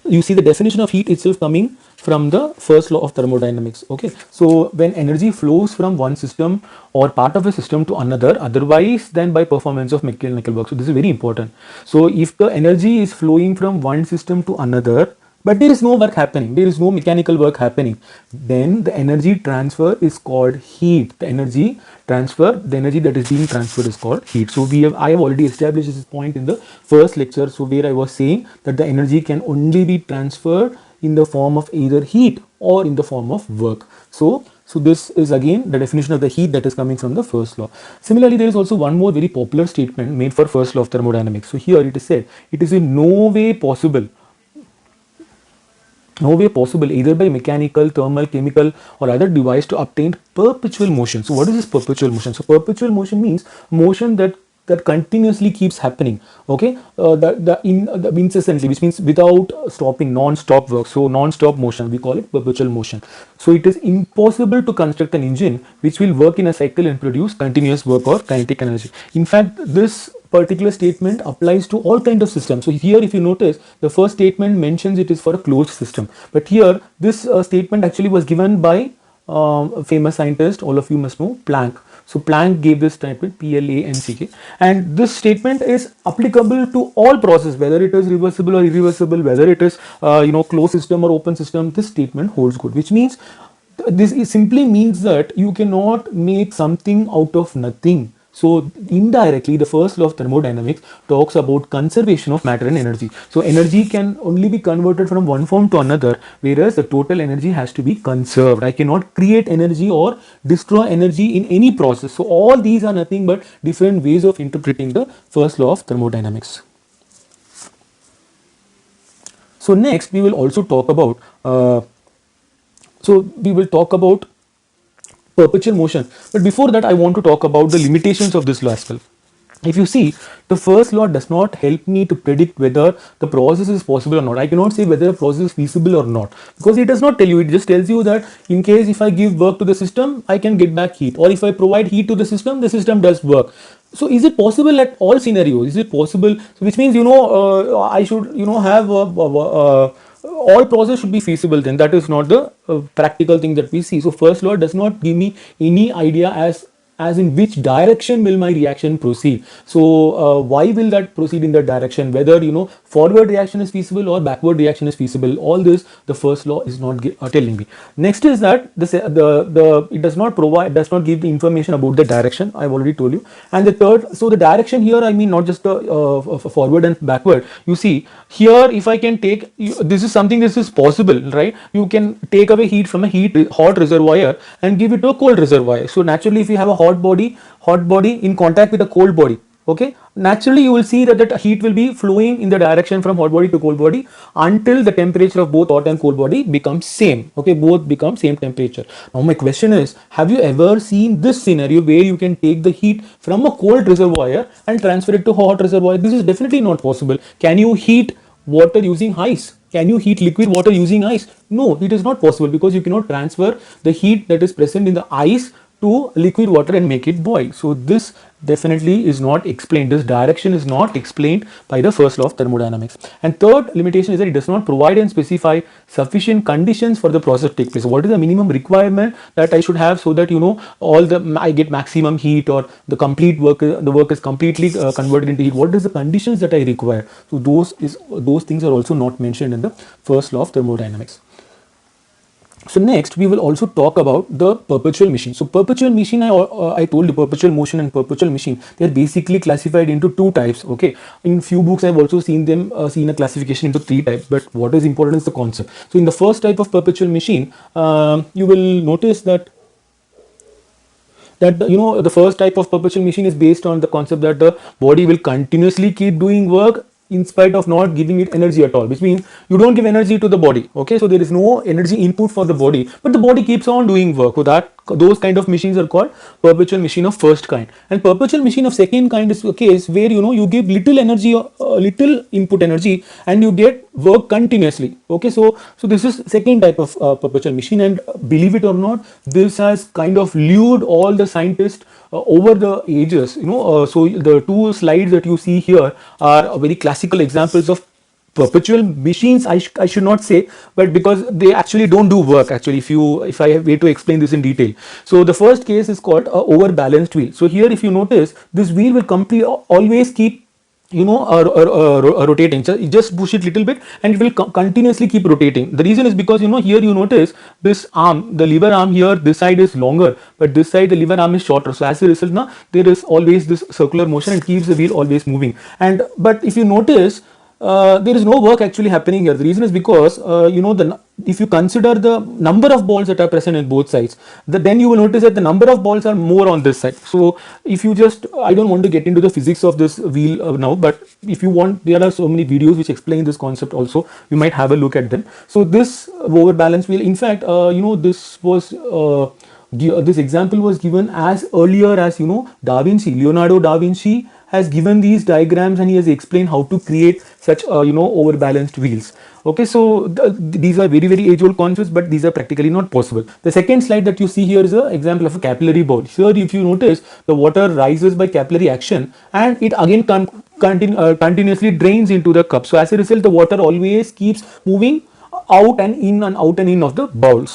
You see the definition of heat itself coming from the first law of thermodynamics. Okay, so when energy flows from one system or part of a system to another, otherwise than by performance of mechanical work. So this is very important. So if the energy is flowing from one system to another, but there is no work happening, there is no mechanical work happening, then the energy transfer is called heat. The energy that is being transferred is called heat. So I have already established this point in the first lecture, so where I was saying that the energy can only be transferred in the form of either heat or in the form of work. So this is again the definition of the heat that is coming from the first law. Similarly, there is also one more very popular statement made for first law of thermodynamics. So here it is said, it is in no way possible either by mechanical, thermal, chemical or other device to obtain perpetual motion. So what is this perpetual motion? So perpetual motion means motion that that continuously keeps happening. Okay, the incessantly, which means without stopping, non-stop work. So non-stop motion, we call it perpetual motion. So it is impossible to construct an engine which will work in a cycle and produce continuous work or kinetic energy. In fact, this particular statement applies to all kind of systems. So here, if you notice, the first statement mentions it is for a closed system, but here this statement actually was given by a famous scientist, all of you must know, Planck. So Planck gave this statement, Planck, and this statement is applicable to all processes, whether it is reversible or irreversible, whether it is closed system or open system. This statement holds good, which means simply means that you cannot make something out of nothing. So indirectly, the first law of thermodynamics talks about conservation of matter and energy. So energy can only be converted from one form to another, whereas the total energy has to be conserved. I cannot create energy or destroy energy in any process. So all these are nothing but different ways of interpreting the first law of thermodynamics. So next we will also talk about perpetual motion. But before that, I want to talk about the limitations of this law as well. If you see, the first law does not help me to predict whether the process is possible or not. I cannot say whether a process is feasible or not, because it does not tell you. It just tells you that in case if I give work to the system, I can get back heat, or if I provide heat to the system does work. So is it possible at all scenarios? Is it possible? So which means, I should, have all process should be feasible. Then that is not the practical thing that we see. So first law does not give me any idea as in which direction will my reaction proceed. So why will that proceed in that direction, whether forward reaction is feasible or backward reaction is feasible. All this the first law is not telling me. Next is that it does not give the information about the direction. I've already told you. And the third, so the direction here, I mean not just the forward and backward. You see here, if I can take this is possible, right? You can take away heat from a hot reservoir and give it to a cold reservoir. So naturally, if you have a hot body in contact with a cold body, okay, naturally you will see that the heat will be flowing in the direction from hot body to cold body until the temperature of both hot and cold body becomes same. Okay, both become same temperature. Now my question is, have you ever seen this scenario where you can take the heat from a cold reservoir and transfer it to a hot reservoir? This is definitely not possible. Can you heat water using ice? Can you heat liquid water using ice? No, it is not possible, because you cannot transfer the heat that is present in the ice to liquid water and make it boil. So this definitely is not explained. This direction is not explained by the first law of thermodynamics. And third limitation is that it does not provide and specify sufficient conditions for the process to take place. What is the minimum requirement that I should have so that I get maximum heat, or the work is completely converted into heat? What is the conditions that I require? So those things are also not mentioned in the first law of thermodynamics. So next we will also talk about the perpetual machine. So perpetual machine, I told you, perpetual motion and perpetual machine, they are basically classified into two types. Okay, in few books I've also seen a classification into three types, but what is important is the concept. So in the first type of perpetual machine, you will notice that the first type of perpetual machine is based on the concept that the body will continuously keep doing work in spite of not giving it energy at all, which means you don't give energy to the body. Okay, so there is no energy input for the body, but the body keeps on doing work. So those kind of machines are called perpetual machine of first kind. And perpetual machine of second kind is a case where you give little energy, little input energy, and you get work continuously. Okay, so this is second type of perpetual machine, and believe it or not, this has kind of lured all the scientists over the ages. So the two slides that you see here are very classical examples of perpetual machines. I should not say, but because they actually don't do work actually, if I have way to explain this in detail. So the first case is called a overbalanced wheel. So here, if you notice, this wheel will always keep rotating. Just push it little bit and it will continuously keep rotating. The reason is because here you notice this arm, the lever arm here, this side is longer, but this side the lever arm is shorter. So as a result, now there is always this circular motion and keeps the wheel always moving. But if you notice, there is no work actually happening here. The reason is because if you consider the number of balls that are present in both sides, then you will notice that the number of balls are more on this side. So if you I don't want to get into the physics of this wheel now, but if you want, there are so many videos which explain this concept also. You might have a look at them. So this overbalanced wheel, in fact, this example was given as earlier as Leonardo da Vinci has given these diagrams and he has explained how to create such overbalanced wheels. Okay, so these are very very age old concepts, but these are practically not possible. The second slide that you see here is an example of a capillary bowl. Here if you notice, the water rises by capillary action and it again continuously drains into the cup. So as a result, the water always keeps moving out and in and out and in of the bowl.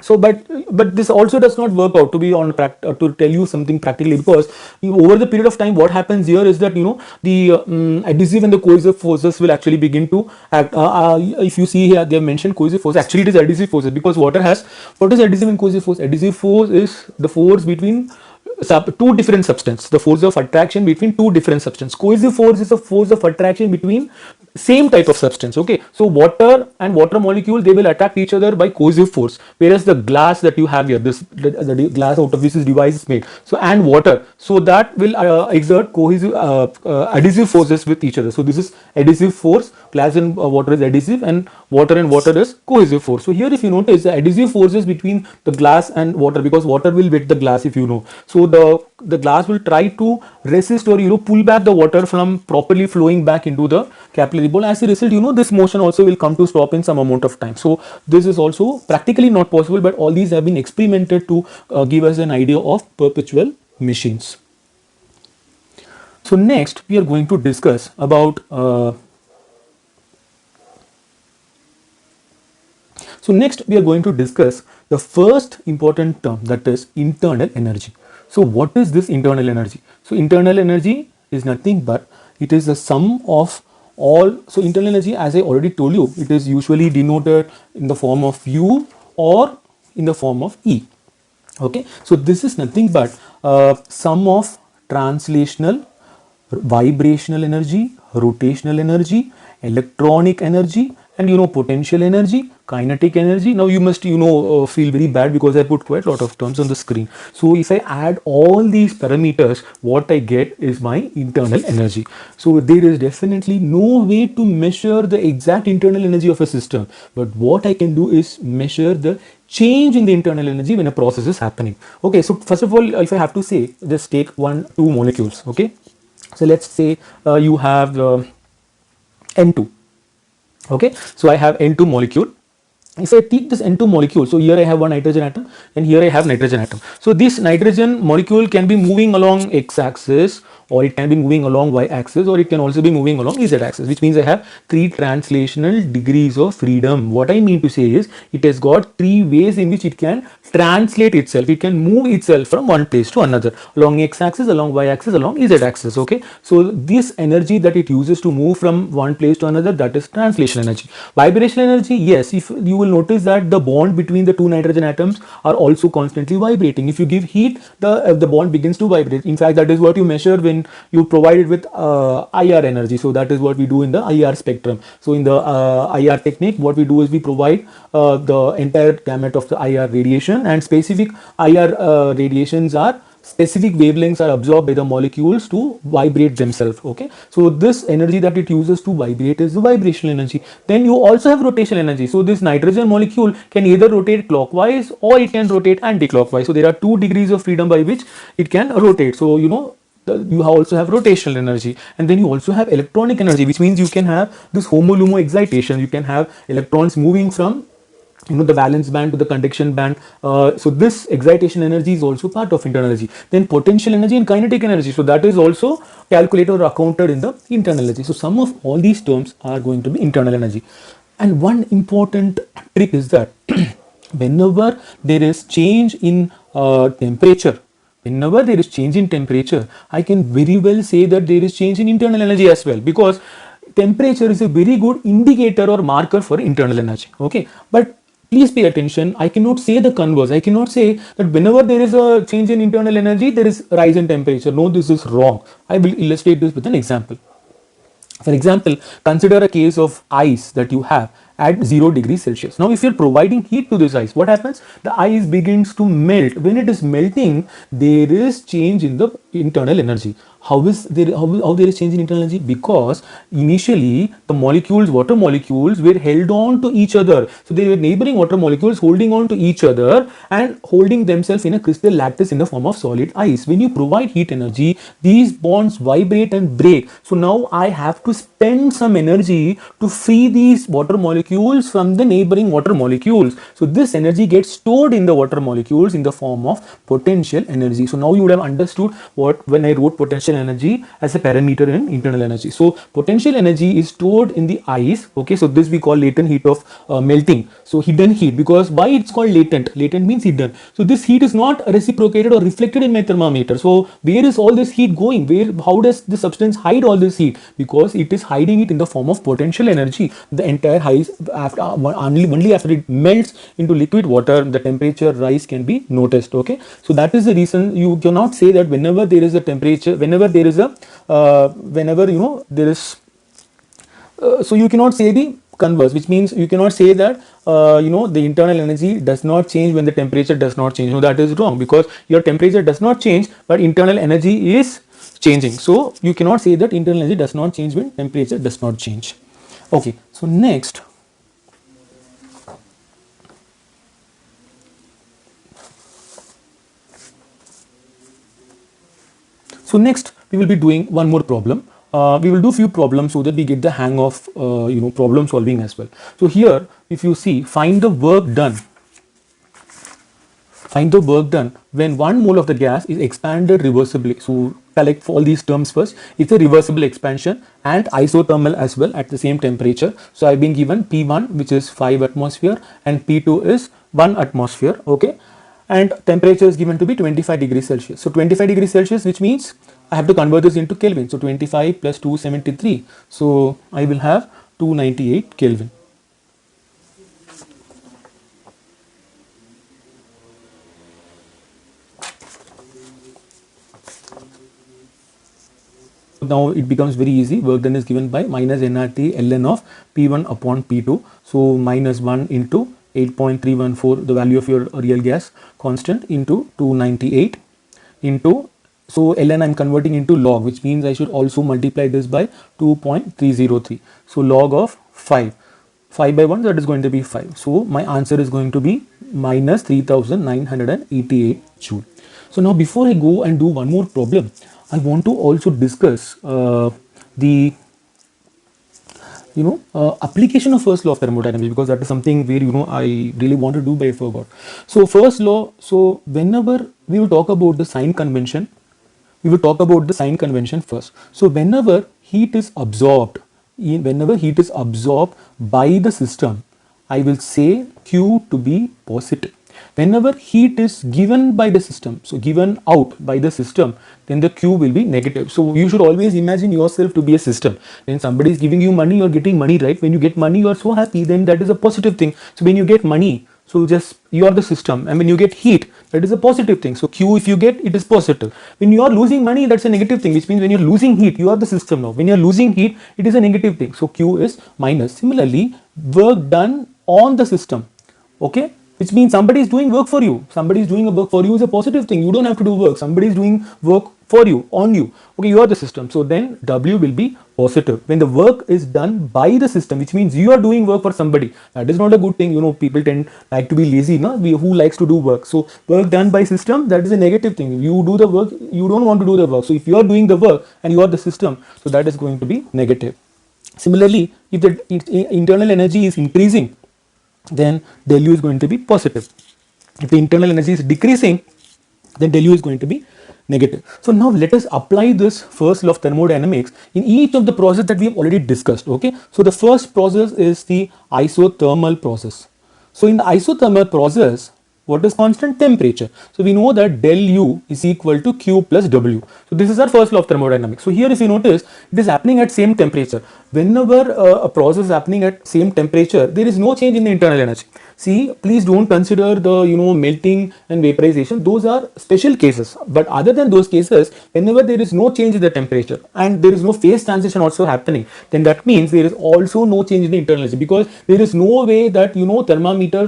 But this also does not work out, to be on to tell you something practically, because over the period of time what happens here is that the adhesive and the cohesive forces will actually begin to act. If you see here, they have mentioned cohesive force. Actually it is adhesive forces, because water has, what is adhesive and cohesive force? Adhesive force is the force between two different substances, the force of attraction between two different substances. Cohesive force is a force of attraction between same type of substance. Okay, so water and water molecule, they will attract each other by cohesive force, whereas the glass that you have here, the glass out of which this device is made, so and water, so that will exert cohesive adhesive forces with each other. So this is adhesive force. Glass and water is adhesive, and water is cohesive force. So here if you notice, the adhesive forces between the glass and water, because water will wet the glass, if you know, so the glass will try to resist or pull back the water from properly flowing back into the capillary bowl. As a result, this motion also will come to stop in some amount of time. So this is also practically not possible, but all these have been experimented to give us an idea of perpetual machines. So next we are going to discuss about the first important term, that is internal energy. So what is this internal energy? So internal energy is nothing but it is the sum of all. So internal energy, as I already told you, it is usually denoted in the form of U or in the form of E. Okay, so this is nothing but sum of translational, vibrational energy, rotational energy, electronic energy, and potential energy, kinetic energy. Now you must feel very bad because I put quite a lot of terms on the screen. So if I add all these parameters, what I get is my internal energy. So there is definitely no way to measure the exact internal energy of a system, but what I can do is measure the change in the internal energy when a process is happening. Okay, so first of all, if I have to say, just take two molecules. Okay, so let's say you have N2. Okay, so I have N2 molecule. If I take this N2 molecule, so here I have one nitrogen atom and here I have nitrogen atom. So this nitrogen molecule can be moving along x-axis, or it can be moving along y-axis, or it can also be moving along z-axis, which means I have 3 translational degrees of freedom. What I mean to say is, it has got 3 ways in which it can translate itself. It can move itself from one place to another, along x-axis, along y-axis, along z-axis. Okay, so this energy that it uses to move from one place to another, that is translation energy. Vibrational energy, yes, if you will notice that the bond between the two nitrogen atoms are also constantly vibrating. If you give heat, the bond begins to vibrate. In fact, that is what you measure when you provide it with IR energy. So that is what we do in the IR spectrum. So in the IR technique, what we do is we provide the entire gamut of the IR radiation, and specific IR radiations are specific wavelengths are absorbed by the molecules to vibrate themselves. Okay, so this energy that it uses to vibrate is the vibrational energy. Then you also have rotational energy. So this nitrogen molecule can either rotate clockwise or it can rotate anti-clockwise. So there are 2 degrees of freedom by which it can rotate. So you also have rotational energy, and then you also have electronic energy, which means you can have this HOMO-LUMO excitation. You can have electrons moving from the valence band to the conduction band. So this excitation energy is also part of internal energy. Then potential energy and kinetic energy, so that is also calculated or accounted in the internal energy. So some of all these terms are going to be internal energy. And one important trick is that whenever there is change in temperature, I can very well say that there is change in internal energy as well, because temperature is a very good indicator or marker for internal energy. Okay, but please pay attention, I cannot say the converse. I cannot say that whenever there is a change in internal energy, there is rise in temperature. No, this is wrong. I will illustrate this with an example. For example, consider a case of ice that you have, at 0 degrees Celsius. Now, if you're providing heat to this ice, what happens? The ice begins to melt. When it is melting, there is change in the internal energy. How there is change in internal energy? Because initially the molecules, water molecules, were held on to each other. So they were neighboring water molecules holding on to each other and holding themselves in a crystal lattice in the form of solid ice. When you provide heat energy, these bonds vibrate and break. So now I have to spend some energy to free these water molecules from the neighboring water molecules. So this energy gets stored in the water molecules in the form of potential energy. So now you would have understood what when I wrote potential energy as a parameter in internal energy. So potential energy is stored in the ice. Okay, so this we call latent heat of melting. So hidden heat, because why it's called latent? Latent means hidden. So this heat is not reciprocated or reflected in my thermometer. So where is all this heat going? How does the substance hide all this heat? Because it is hiding it in the form of potential energy. The entire ice, only after it melts into liquid water, the temperature rise can be noticed. Okay, so that is the reason you cannot say that whenever there is a temperature, whenever there is a whenever there is so you cannot say the converse, which means you cannot say that the internal energy does not change when the temperature does not change. No, that is wrong, because your temperature does not change but internal energy is changing. So you cannot say that internal energy does not change when temperature does not change. Okay, so next, we will be doing one more problem. We will do few problems so that we get the hang of problem solving as well. So here, if you see, find the work done when 1 mole of the gas is expanded reversibly. So collect all these terms first. It's a reversible expansion and isothermal as well at the same temperature. So I've been given P1, which is 5 atmosphere, and P2 is 1 atmosphere. Okay, and temperature is given to be 25 degrees Celsius. So 25 degrees Celsius, which means I have to convert this into Kelvin. So 25 plus 273. So I will have 298 Kelvin. Now it becomes very easy. Work done is given by minus nRT ln of P1 upon P2. So minus 1 into 8.314, the value of your real gas constant, into 298 into, so ln I'm converting into log, which means I should also multiply this by 2.303. So log of 5 by 1, that is going to be 5. So my answer is going to be minus 3988 joule. So now before I go and do one more problem, I want to also discuss the application of first law of thermodynamics, because that is something where I really want to do but I forgot. So first law, so whenever we will talk about the sign convention, first. So whenever heat is absorbed by the system, I will say Q to be positive. Whenever heat is given by the system, so given out by the system, then the Q will be negative. So you should always imagine yourself to be a system. When somebody is giving you money, you are getting money, right? When you get money, you are so happy, then that is a positive thing. So when you get money, so just you are the system, and when you get heat, that is a positive thing. So Q, if you get, it is positive. When you are losing money, that's a negative thing, which means when you are losing heat, you are the system now. When you are losing heat, it is a negative thing. So Q is minus. Similarly, work done on the system, okay, which means somebody is doing work for you. Somebody is doing a work for you is a positive thing. You don't have to do work. Somebody is doing work for you, on you. Okay, you are the system. So then W will be positive. When the work is done by the system, which means you are doing work for somebody, that is not a good thing. People like to be lazy, no? Who likes to do work? So work done by system, that is a negative thing. You do the work, you don't want to do the work. So if you are doing the work and you are the system, so that is going to be negative. Similarly, if the internal energy is increasing, then del U is going to be positive. If the internal energy is decreasing, then del U is going to be negative. So now let us apply this first law of thermodynamics in each of the process that we have already discussed. Okay, so the first process is the isothermal process. So in the isothermal process, what is constant? Temperature. So we know that del U is equal to Q plus W. So this is our first law of thermodynamics. So here if you notice, it is happening at same temperature. whenever a process is happening at same temperature, there is no change in the internal energy. See, please don't consider the melting and vaporization. Those are special cases. But other than those cases, whenever there is no change in the temperature and there is no phase transition also happening, then that means there is also no change in the internal energy, because there is no way that thermometer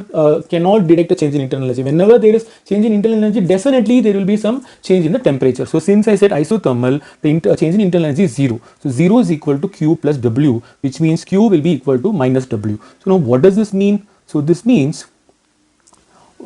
cannot detect a change in internal energy. Whenever there is change in internal energy, definitely there will be some change in the temperature. So since I said isothermal, the change in internal energy is 0. So 0 is equal to Q plus W, which means Q will be equal to minus W. So now what does this mean? So this means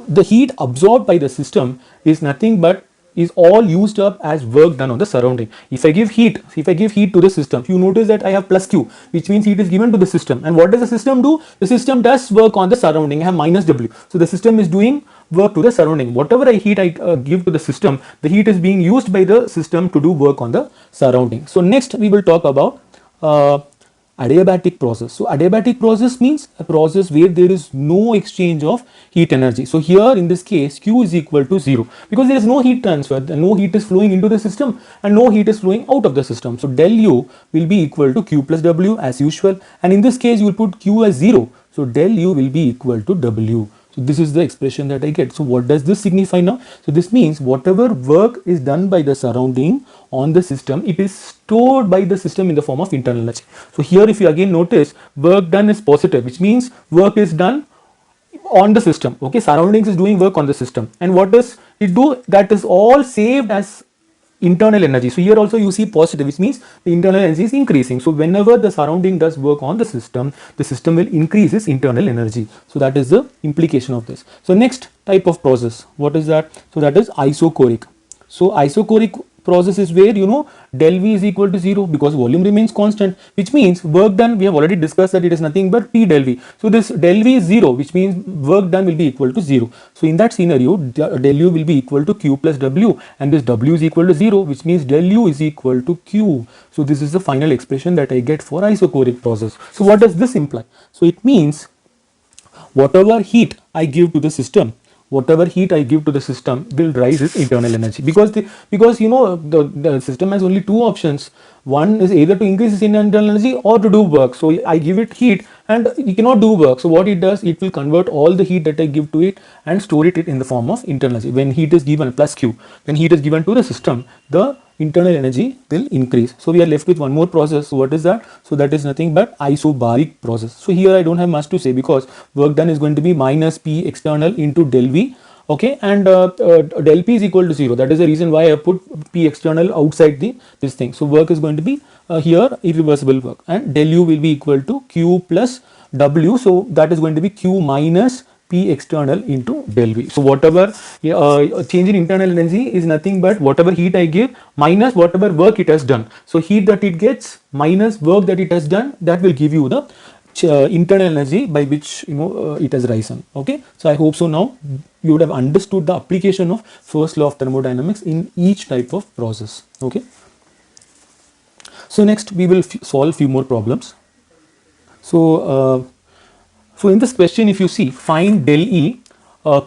the heat absorbed by the system is nothing but is all used up as work done on the surrounding. If I give heat to the system, you notice that I have plus Q, which means heat is given to the system. And what does the system do? The system does work on the surrounding. I have minus W. So the system is doing work to the surrounding. Whatever heat I give to the system, the heat is being used by the system to do work on the surrounding. So next we will talk about adiabatic process. So adiabatic process means a process where there is no exchange of heat energy. So here in this case, Q is equal to 0, because there is no heat transfer, no heat is flowing into the system and no heat is flowing out of the system. So del U will be equal to Q plus W as usual, and in this case you will put Q as 0. So del U will be equal to W. So this is the expression that I get. So what does this signify now? So this means whatever work is done by the surrounding on the system, it is stored by the system in the form of internal energy. So here if you again notice, work done is positive, which means work is done on the system. Okay, surroundings is doing work on the system. And what does it do? That is all saved as internal energy. So here also you see positive, which means the internal energy is increasing. So whenever the surrounding does work on the system will increase its internal energy. So that is the implication of this. So next type of process, what is that? So that is isochoric. So isochoric process is where del V is equal to 0, because volume remains constant, which means work done, we have already discussed that it is nothing but P del V. So this del V is 0, which means work done will be equal to 0. So in that scenario, del U will be equal to Q plus W, and this W is equal to 0, which means del U is equal to Q. So this is the final expression that I get for isochoric process. So what does this imply? So it means whatever heat I give to the system, will rise its internal energy, because the system has only two options. One is either to increase its internal energy or to do work. So I give it heat and it cannot do work. So what it does, it will convert all the heat that I give to it and store it in the form of internal energy. When heat is given plus Q, when heat is given to the system, the internal energy will increase. So we are left with one more process. So what is that? So that is nothing but isobaric process. So here I don't have much to say, because work done is going to be minus P external into del V. Okay, and del P is equal to 0. That is the reason why I put P external outside this thing. So work is going to be here irreversible work, and del U will be equal to Q plus W. So that is going to be Q minus P external into del V. So whatever change in internal energy is nothing but whatever heat I give minus whatever work it has done. So heat that it gets minus work that it has done, that will give you the internal energy by which it has risen. Okay, so I hope so now you would have understood the application of first law of thermodynamics in each type of process. Okay, so next we will solve few more problems. So in this question, if you see, find del E,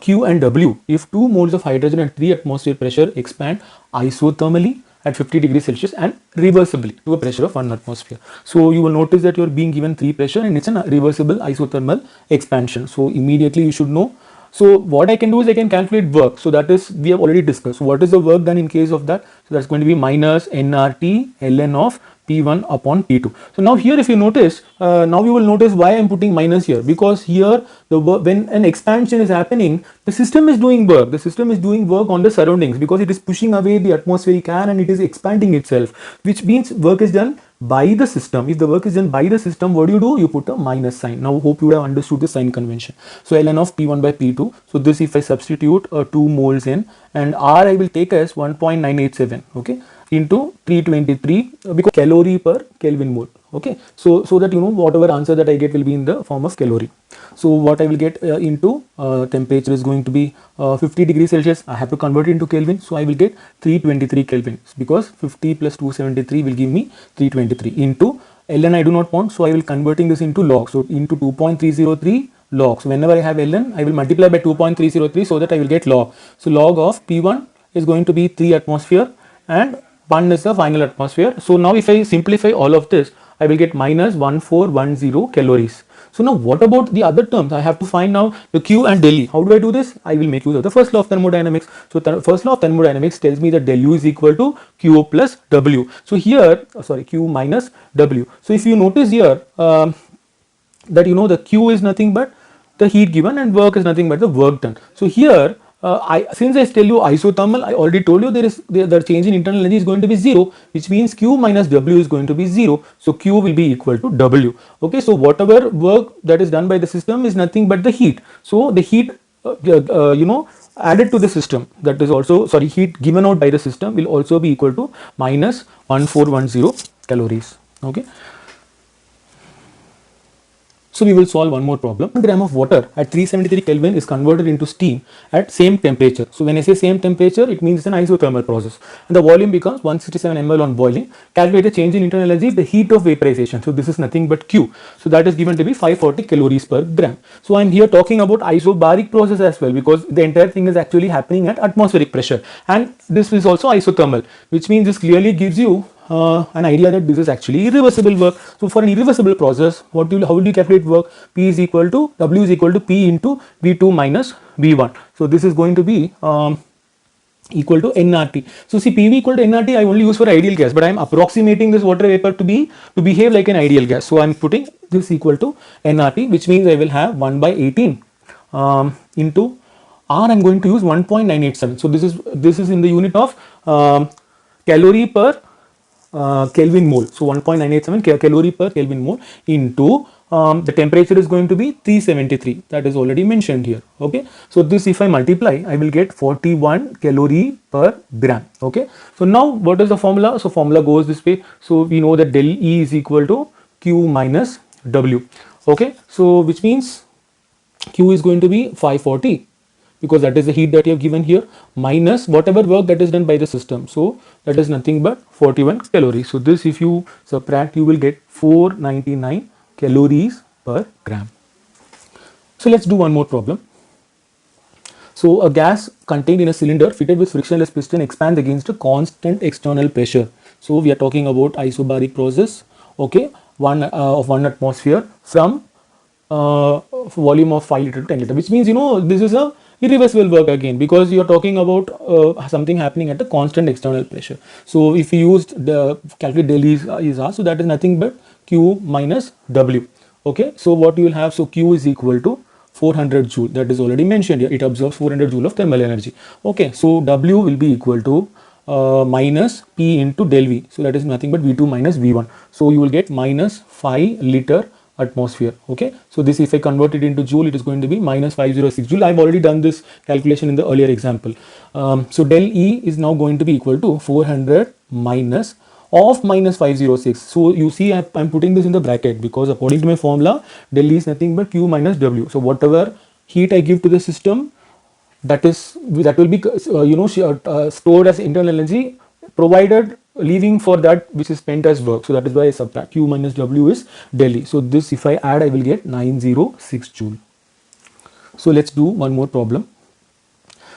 Q and W if 2 moles of hydrogen at 3 atmosphere pressure expand isothermally at 50 degrees Celsius and reversibly to a pressure of 1 atmosphere. So you will notice that you are being given 3 pressure and it's a reversible isothermal expansion. So immediately you should know. So what I can do is I can calculate work. So that is, we have already discussed. So what is the work done in case of that? So that's going to be minus nRT ln of P1 upon P2. So now here if you notice, now you will notice why I am putting minus here, because here the work, when an expansion is happening, the system is doing work. The system is doing work on the surroundings because it is pushing away the atmospheric air and it is expanding itself, which means work is done by the system. If the work is done by the system, what do? You put a minus sign. Now hope you would have understood the sign convention. So ln of P1 by P2. So this if I substitute 2 moles in, and R I will take as 1.987, okay, into 323 because calorie per Kelvin mole. Okay, so that whatever answer that I get will be in the form of calorie. So what I will get into temperature is going to be 50 degrees Celsius. I have to convert it into Kelvin, so I will get 323 Kelvin, because 50 plus 273 will give me 323 into ln. I do not want, so I will converting this into log. So into 2.303 log. So whenever I have ln, I will multiply by 2.303 so that I will get log. So log of P1 is going to be 3 atmosphere and 1 is the final atmosphere. So now if I simplify all of this, I will get minus 1410 calories. So now what about the other terms? I have to find now the Q and del E. How do I do this? I will make use of the first law of thermodynamics. So first law of thermodynamics tells me that del U is equal to Q plus W. So here, Q minus W. So if you notice here that the Q is nothing but the heat given and work is nothing but the work done. So here since I tell you isothermal, I already told you the change in internal energy is going to be 0, which means Q minus W is going to be 0. So Q will be equal to W. Okay, so whatever work that is done by the system is nothing but the heat. So the heat added to the system, that is also heat given out by the system will also be equal to minus 1410 calories. Okay. So we will solve one more problem. 1 gram of water at 373 Kelvin is converted into steam at same temperature. So when I say same temperature, it means it's an isothermal process. And the volume becomes 167 ml on boiling. Calculate the change in internal energy, the heat of vaporization. So this is nothing but Q. So that is given to be 540 calories per gram. So I'm here talking about isobaric process as well, because the entire thing is actually happening at atmospheric pressure. And this is also isothermal, which means this clearly gives you an idea that this is actually irreversible work. So for an irreversible process, how will you calculate work? W is equal to P into V2 minus V1. So this is going to be equal to nRT. So see, PV equal to nRT I only use for ideal gas, but I am approximating this water vapor to behave like an ideal gas. So I am putting this equal to nRT, which means I will have 1 by 18 into R. I am going to use 1.987. So this is in the unit of calorie per Kelvin mole. So 1.987 calorie per Kelvin mole into the temperature is going to be 373. That is already mentioned here. Okay. So this, if I multiply, I will get 41 calorie per gram. Okay. So now what is the formula? So formula goes this way. So we know that del E is equal to Q minus W. Okay. So which means Q is going to be 540, because that is the heat that you have given here, minus whatever work that is done by the system. So that is nothing but 41 calories. So this, if you subtract, you will get 499 calories per gram. So let's do one more problem. So a gas contained in a cylinder fitted with frictionless piston expands against a constant external pressure. So we are talking about isobaric process. Okay, of 1 atmosphere from volume of 5 liter to 10 liter, which means this is a irreversible work again, because you are talking about something happening at a constant external pressure. So if you used the calculate del E is R, so that is nothing but Q minus W. Okay, so what you will have, so Q is equal to 400 joule, that is already mentioned here. It absorbs 400 joule of thermal energy. Okay, so W will be equal to minus P into del V. So that is nothing but V2 minus V1. So you will get minus 5 liter atmosphere. Okay, so this, if I convert it into joule, it is going to be minus 506 joule. I've already done this calculation in the earlier example. So del E is now going to be equal to 400 minus of minus 506. So you see, I'm putting this in the bracket because according to my formula, del E is nothing but Q minus W. So whatever heat I give to the system, that will be stored as internal energy, provided leaving for that which is spent as work. So that is why I subtract. Q minus W is del E. So this, if I add, I will get 906 joule. So let's do one more problem.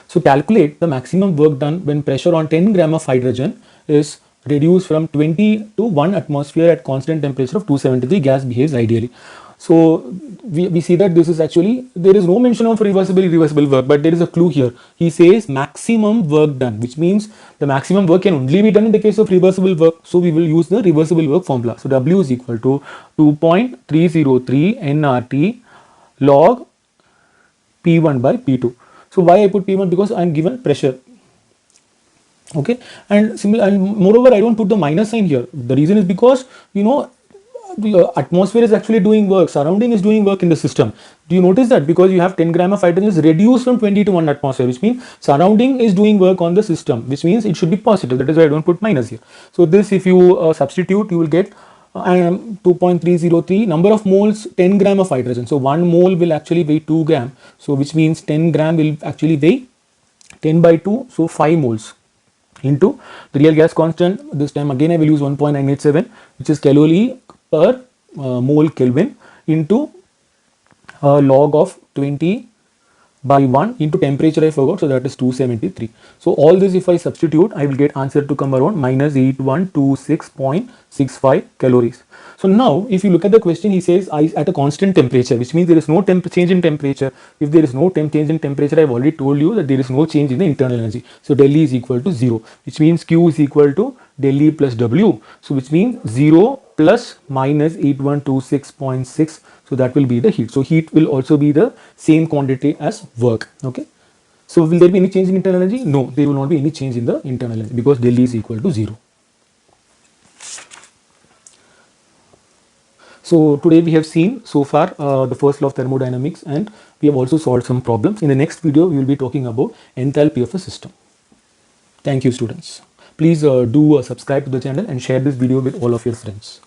So calculate the maximum work done when pressure on 10 gram of hydrogen is reduced from 20 to 1 atmosphere at constant temperature of 273. Gas behaves ideally. So we see that this is actually, there is no mention of irreversible work, but there is a clue here. He says maximum work done, which means the maximum work can only be done in the case of reversible work. So we will use the reversible work formula. So W is equal to 2.303 nRT log P1 by P2. So why I put P1? Because I am given pressure. Okay, and moreover, I don't put the minus sign here. The reason is because the atmosphere is actually doing work, surrounding is doing work in the system. Do you notice that? Because you have 10 gram of hydrogen is reduced from 20 to 1 atmosphere, which means surrounding is doing work on the system, which means it should be positive. That is why I don't put minus here. So this, if you substitute, you will get 2.303 number of moles, 10 gram of hydrogen. So 1 mole will actually weigh 2 gram. So which means 10 gram will actually weigh 10 by 2. So 5 moles into the real gas constant. This time again I will use 1.987, which is calorie per mole Kelvin, into log of 20 by 1 into temperature I forgot, so that is 273. So all this if I substitute, I will get answer to come around minus 8126.65 calories. So now if you look at the question, he says ice at a constant temperature, which means there is no change in temperature. If there is no change in temperature, I have already told you that there is no change in the internal energy. So del E is equal to 0, which means Q is equal to del E plus W. So which means 0 plus minus 8126.6. So that will be the heat. So heat will also be the same quantity as work. Okay. So will there be any change in internal energy? No, there will not be any change in the internal energy because del E is equal to 0. So today we have seen so far the first law of thermodynamics, and we have also solved some problems. In the next video, we will be talking about enthalpy of a system. Thank you, students. Please do subscribe to the channel and share this video with all of your friends.